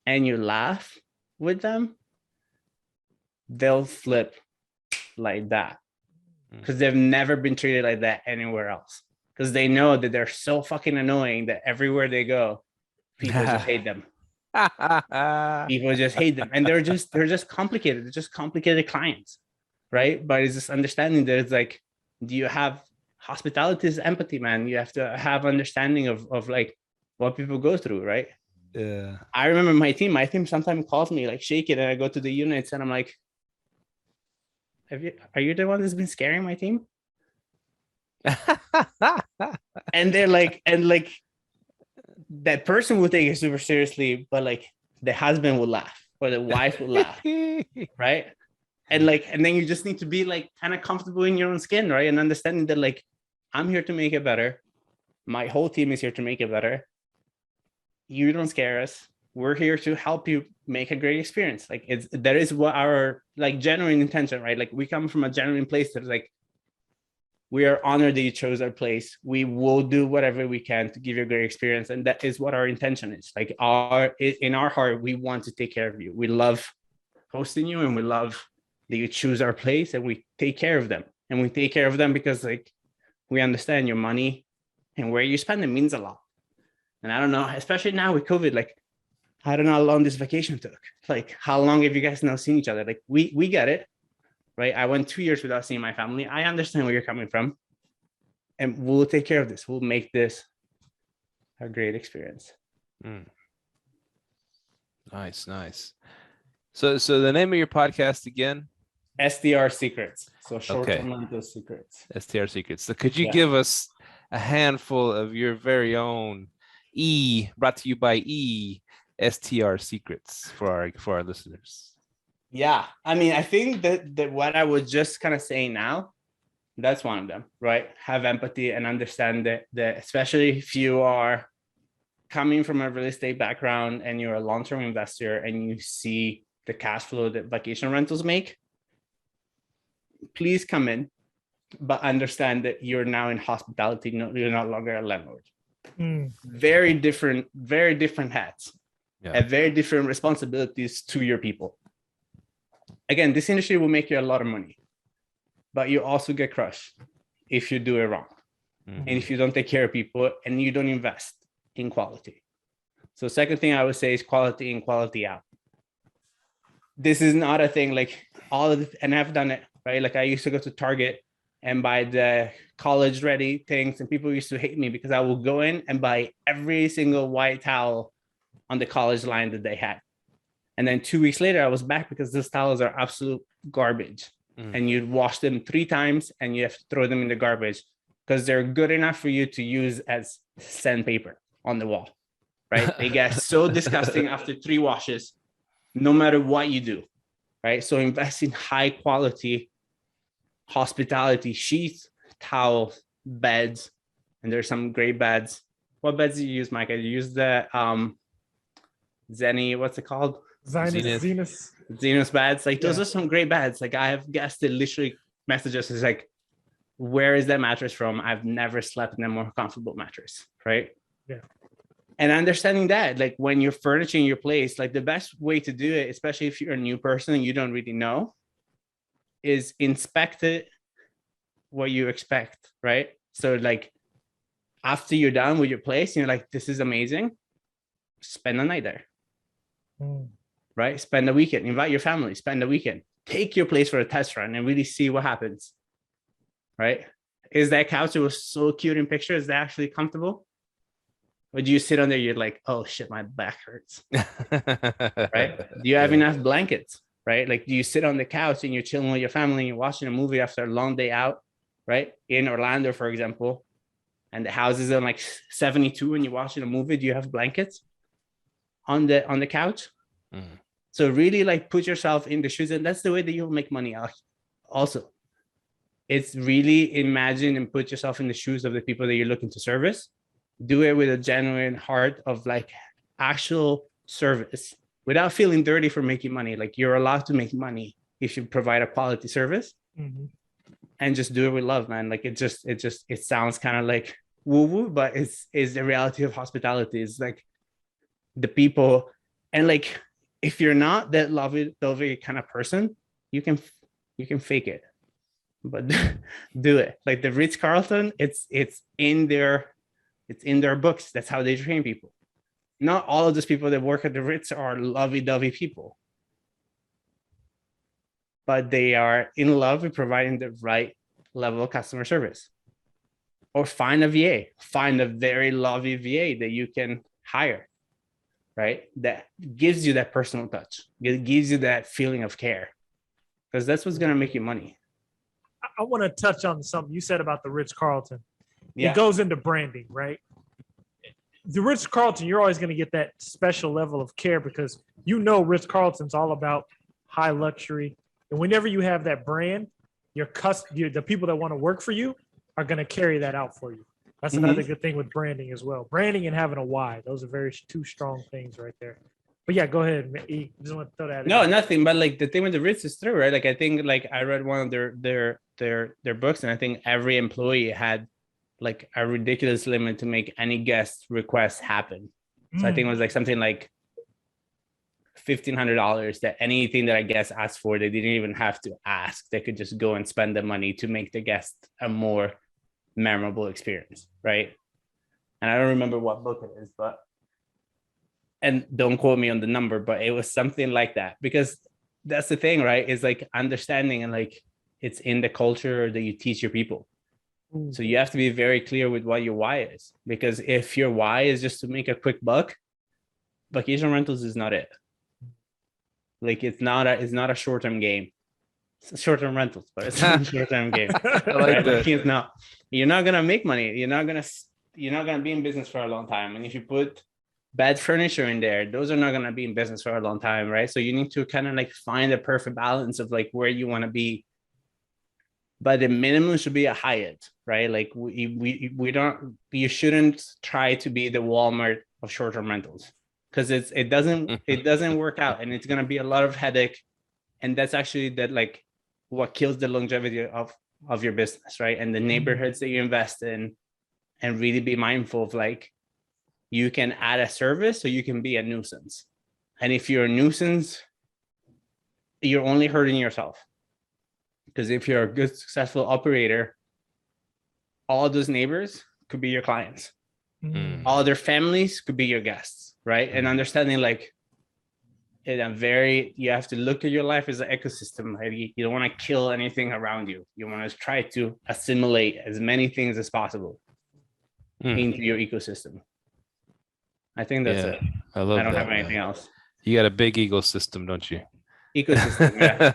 and you laugh with them, they'll flip like that, because they've never been treated like that anywhere else. Because they know that they're so fucking annoying that everywhere they go, people just hate them. People just hate them, and they're just complicated. They're just complicated clients, right? But it's just understanding that it's like, do you have hospitality is empathy, man. You have to have understanding of like what people go through, right? Yeah. I remember my team sometimes calls me like shake it, and I go to the units and I'm like, are you the one that's been scaring my team? And they're like, and like, that person will take it super seriously, but like the husband will laugh or the wife will laugh, right? And like, and then you just need to be like kind of comfortable in your own skin, right? And understanding that, like, I'm here to make it better. My whole team is here to make it better. You don't scare us. We're here to help you make a great experience. Like, that is what our like genuine intention, right? Like, we come from a genuine place that's like, we are honored that you chose our place. We will do whatever we can to give you a great experience. And that is what our intention is. Like, in our heart, we want to take care of you. We love hosting you, and we love that you choose our place, and we take care of them. And we take care of them because, like, we understand your money and where you spend it means a lot. And I don't know, especially now with COVID, like, I don't know how long this vacation took. Like, how long have you guys now seen each other? Like, we get it. Right? I went 2 years without seeing my family. I understand where you're coming from, and we'll take care of this. We'll make this a great experience. Nice. So the name of your podcast again? STR Secrets. So short-term rental secrets. STR Secrets. So could you give us a handful of your very own brought to you by STR Secrets for our listeners? Yeah, I mean, I think that what I was just kind of saying now, that's one of them, right? Have empathy and understand that especially if you are coming from a real estate background and you're a long-term investor and you see the cash flow that vacation rentals make, please come in, but understand that you're now in hospitality. No, you're no longer a landlord. Very different hats, and very different responsibilities to your people. Again, this industry will make you a lot of money, but you also get crushed if you do it wrong. And if you don't take care of people and you don't invest in quality. So second thing I would say is quality in, quality out. This is not a thing like all of it, and I've done it, right? Like I used to go to Target and buy the college ready things, and people used to hate me because I will go in and buy every single white towel on the college line that they had. And then 2 weeks later, I was back because those towels are absolute garbage. And you'd wash them 3 times and you have to throw them in the garbage because they're good enough for you to use as sandpaper on the wall, right? They get so disgusting after 3 washes, no matter what you do, right? So invest in high quality hospitality sheets, towels, beds, and there's some great beds. What beds do you use, Mike? I use the Zenny, what's it called? Zenus beds. Like those are some great beds. Like I have guests that literally message us is like, where is that mattress from? I've never slept in a more comfortable mattress, right? Yeah. And understanding that, like when you're furnishing your place, like the best way to do it, especially if you're a new person and you don't really know, is inspect it what you expect, right? So like after you're done with your place, you're like, this is amazing. Spend a night there, right? Spend a weekend, invite your family, spend a weekend, take your place for a test run and really see what happens, right? Is that couch that was so cute in pictures, is that actually comfortable? Or do you sit on there, you're like, oh shit, my back hurts, right? Do you have enough blankets, right? Like, do you sit on the couch and you're chilling with your family and you're watching a movie after a long day out, right? In Orlando, for example, and the house is on like 72 and you're watching a movie, do you have blankets on the couch? So really like put yourself in the shoes, and that's the way that you'll make money also. It's really imagine and put yourself in the shoes of the people that you're looking to service. Do it with a genuine heart of like actual service without feeling dirty for making money. Like you're allowed to make money if you provide a quality service, and just do it with love, man. Like it sounds kind of like woo woo, but it's the reality of hospitality. It's like the people, and like if you're not that lovey kind of person, you can fake it, but do it. Like the Ritz-Carlton, it's in their books. That's how they train people. Not all of those people that work at the Ritz are lovey-dovey people, but they are in love with providing the right level of customer service. Or find a VA, find a very lovely VA that you can hire, right? That gives you that personal touch. It gives you that feeling of care, because that's what's going to make you money. I want to touch on something you said about the Ritz-Carlton. Yeah. It goes into branding, right? The Ritz-Carlton, you're always going to get that special level of care because you know Ritz-Carlton's all about high luxury. And whenever you have that brand, the people that want to work for you are going to carry that out for you. That's another good thing with branding as well. Branding and having a why. Those are two strong things right there. But yeah, go ahead. E. Just want to throw that No, in. nothing. But like the thing with the Ritz is true, right? Like I think like I read one of their books, and I think every employee had like a ridiculous limit to make any guest request happen. So I think it was like something like $1,500 that anything that I guess asked for, they didn't even have to ask. They could just go and spend the money to make the guest a more memorable experience, right? And I don't remember what book it is, and don't quote me on the number, but it was something like that, because that's the thing, right? Is like understanding, and like it's in the culture that you teach your people. So you have to be very clear with what your why is, because if your why is just to make a quick buck, vacation rentals is not it. Like it's not a short-term game. It's short-term rentals, but it's not a short-term game. I like right? that. Like, you're not gonna make money. You're not gonna be in business for a long time. And if you put bad furniture in there, those are not gonna be in business for a long time, right? So you need to kind of like find a perfect balance of like where you want to be. But the minimum should be a Hyatt, right? Like you shouldn't try to be the Walmart of short-term rentals. because it doesn't work out, and it's gonna be a lot of headache, and that's actually like what kills the longevity of your business, right? And the neighborhoods that you invest in, and really be mindful of like, you can add a service or you can be a nuisance. And if you're a nuisance, you're only hurting yourself. Because if you're a good, successful operator, all those neighbors could be your clients. All their families could be your guests, right? And understanding like, you have to look at your life as an ecosystem. Right? You don't want to kill anything around you. You want to try to assimilate as many things as possible into your ecosystem. I think that's it. I love I don't that, have anything else. You got a big ecosystem, don't you? Ecosystem, yeah.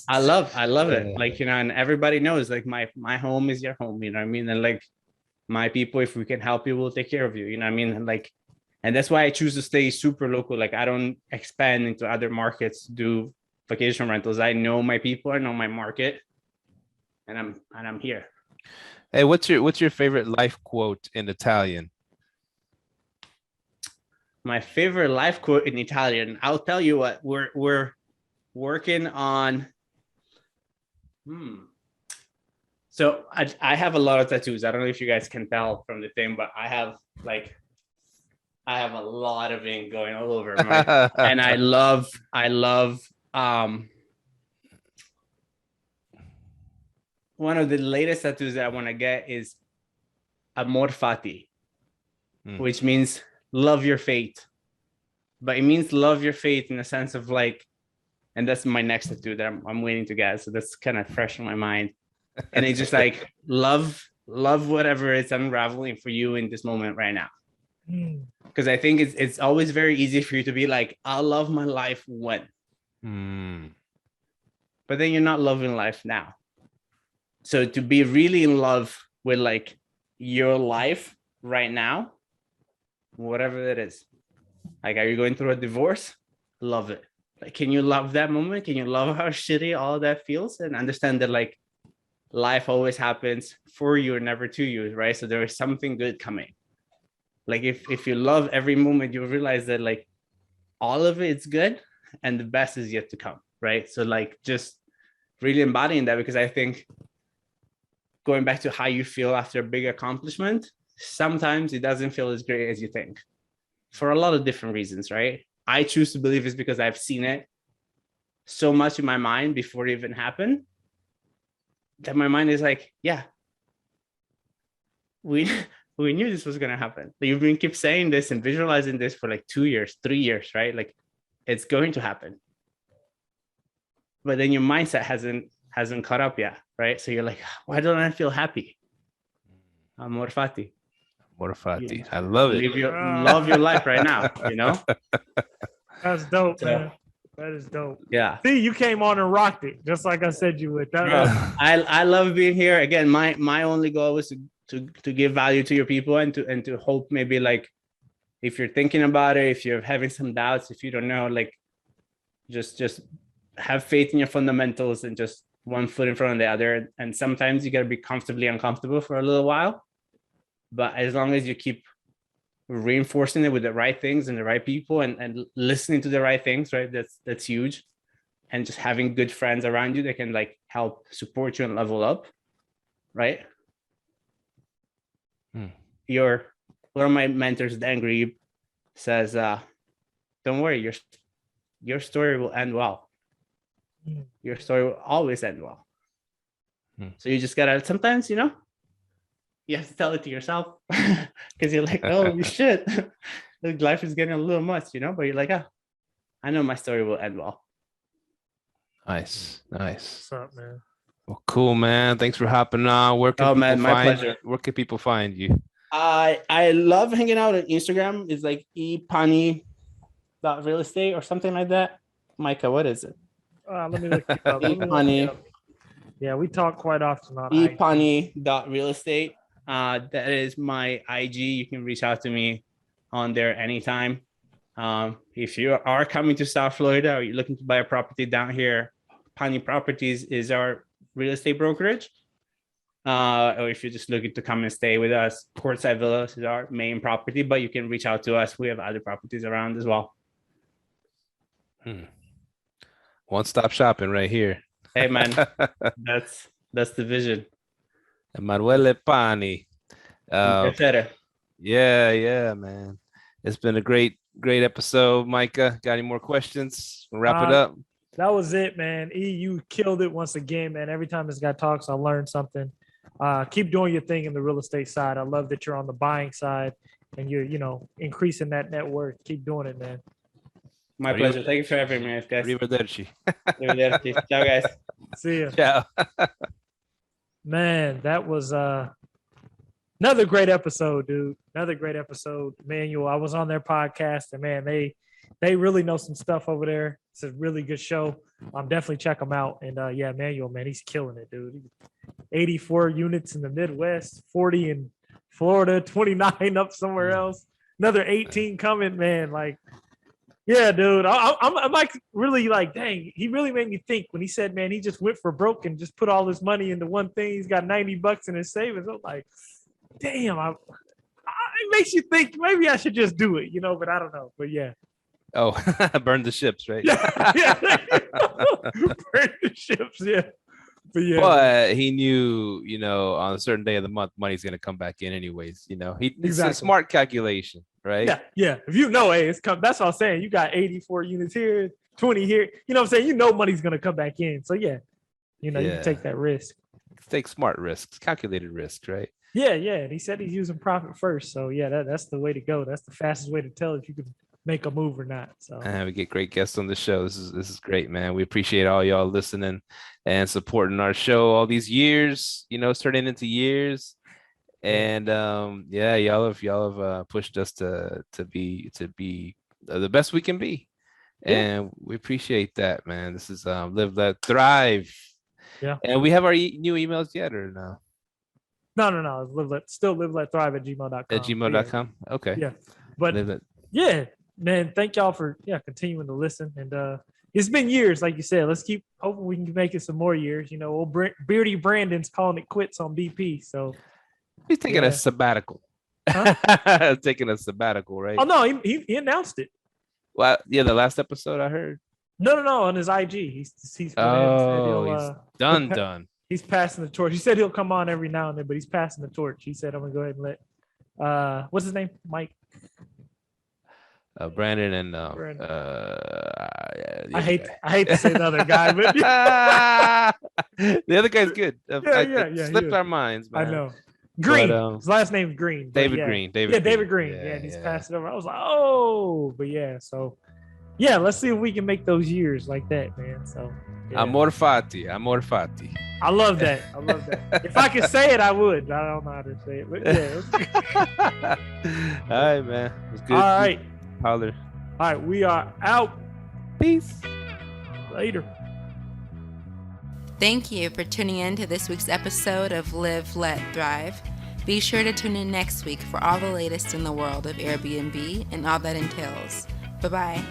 I love it. Yeah. Like, and everybody knows like my home is your home, you know what I mean? And like my people, if we can help you, we'll take care of you, you know what I mean? And like, and that's why I choose to stay super local. Like I don't expand into other markets to do vacation rentals. I know my people, I know my market, and I'm here. Hey, what's your favorite life quote in Italian? My favorite life quote in Italian. I'll tell you what, we're working on. So I have a lot of tattoos. I don't know if you guys can tell from the thing, but I have a lot of ink going all over my, and I love one of the latest tattoos that I want to get is amor fati, which means love your fate. But it means love your fate in the sense of like, and that's my next tattoo that I'm waiting to get. So that's kind of fresh in my mind. And it's just like love whatever is unraveling for you in this moment right now. Because I think it's always very easy for you to be like, I'll love my life when. But then you're not loving life now. So to be really in love with like your life right now, whatever that is. Like, are you going through a divorce? Love it. Like, can you love that moment? Can you love how shitty all that feels? And understand that like life always happens for you and never to you, right? So there is something good coming. Like if you love every moment, you'll realize that like all of it's good and the best is yet to come, right? So like just really embodying that, because I think going back to how you feel after a big accomplishment, sometimes it doesn't feel as great as you think for a lot of different reasons, right? I choose to believe it's because I've seen it so much in my mind before it even happened that my mind is like, yeah, we knew this was going to happen. You've been keep saying this and visualizing this for like 2 years, 3 years, right? Like it's going to happen. But then your mindset hasn't caught up yet, right? So you're like, why don't I feel happy? Amor fati. Amor fati. I love it. Love your life right now, you know? That's dope, man. That is dope. Yeah. See, you came on and rocked it, just like I said you would. I love being here. Again, my only goal was to give value to your people and to hope maybe like if you're thinking about it, if you're having some doubts, if you don't know, like just have faith in your fundamentals and just one foot in front of the other. And sometimes you got to be comfortably uncomfortable for a little while. But as long as you keep reinforcing it with the right things and the right people and listening to the right things, right? That's huge. And just having good friends around you that can like help support you and level up, right? One of my mentors, Dan Grebe, says, don't worry, your story will end well. Your story will always end well. So you just gotta sometimes, you have to tell it to yourself because you're like, oh shit, life is getting a little much, but you're like, I know my story will end well. Nice. What's up, man? Well, cool, man. Thanks for hopping on. Where can people find you? I love hanging out on Instagram. It's like epani.realestate or something like that. Micah, what is it? Let me look it up. Epani. Yeah, we talk quite often on epani.realestate. That is my IG. You can reach out to me on there anytime. If you are coming to South Florida or you're looking to buy a property down here, Pani Properties is our real estate brokerage. or if you're just looking to come and stay with us, Portside Villas is our main property, but you can reach out to us. We have other properties around as well. One-stop shopping right here. Hey man, that's the vision. Emanuele Pani. Yeah, Man. It's been a great episode. Micah, got any more questions? We'll wrap it up. That was it, man. You killed it once again, man. Every time this guy talks, I learn something. Keep doing your thing in the real estate side. I love that you're on the buying side and you're, increasing that net worth. Keep doing it, man. My pleasure. Thank you for having me, guys. Arrivederci. Arrivederci. Ciao, guys. See ya. Ciao. Man, that was another great episode, dude. Another great episode. Emanuele, I was on their podcast, and man, they really know some stuff over there. It's a really good show. Definitely check them out. And yeah, Emanuele, man, he's killing it, dude. 84 units in the Midwest, 40 in Florida, 29 up somewhere else. Another 18 coming, man. Like, yeah, dude. I'm like really like, dang, he really made me think when he said, man, he just went for broke and just put all his money into one thing. He's got $90 in his savings. I'm like, damn, it makes you think maybe I should just do it, but I don't know. But yeah. Oh, burn the ships, right? Yeah. Burn the ships, yeah. But he knew, on a certain day of the month, money's going to come back in anyways. It's a smart calculation, right? Yeah. If hey, that's what I'm saying. You got 84 units here, 20 here. You know what I'm saying? Money's going to come back in. So yeah, you can take that risk. Take smart risks, calculated risks, right? Yeah. And he said he's using profit first. So yeah, that's the way to go. That's the fastest way to tell if you can make a move or not. So we get great guests on the show. This is great, man. We appreciate all y'all listening and supporting our show all these years, it's turning into years. And y'all have pushed us to be the best we can be. And we appreciate that, man. This is Live Let Thrive. Yeah. And we have our new emails yet or no? No. Live Let Thrive at gmail.com. At gmail.com. Yeah. Okay. Yeah. But yeah, man, thank y'all for continuing to listen. And it's been years, like you said. Let's keep hoping we can make it some more years. Old Beardy Brandon's calling it quits on BP. So he's taking a sabbatical. Huh? Taking a sabbatical, right? Oh no, he announced it. Well, yeah, the last episode I heard. No, on his IG. He's done. He's passing the torch. He said he'll come on every now and then, but he's passing the torch. He said, I'm gonna go ahead and let what's his name? Mike. Brandon and I hate to say the other guy, but the other guy's good. Yeah, slipped our minds, man. I know. Green. But, his last name's Green. David Green. David Green. Yeah, and he's passing over. I was like, oh, but yeah. So yeah, let's see if we can make those years like that, man. So yeah. Amor fati. I love that. If I could say it, I would. I don't know how to say it, but yeah. All right, man. It was good. All right. Holler. All right, we are out. Peace. Later. Thank you for tuning in to this week's episode of Live, Let, Thrive. Be sure to tune in next week for all the latest in the world of Airbnb and all that entails. Bye-bye.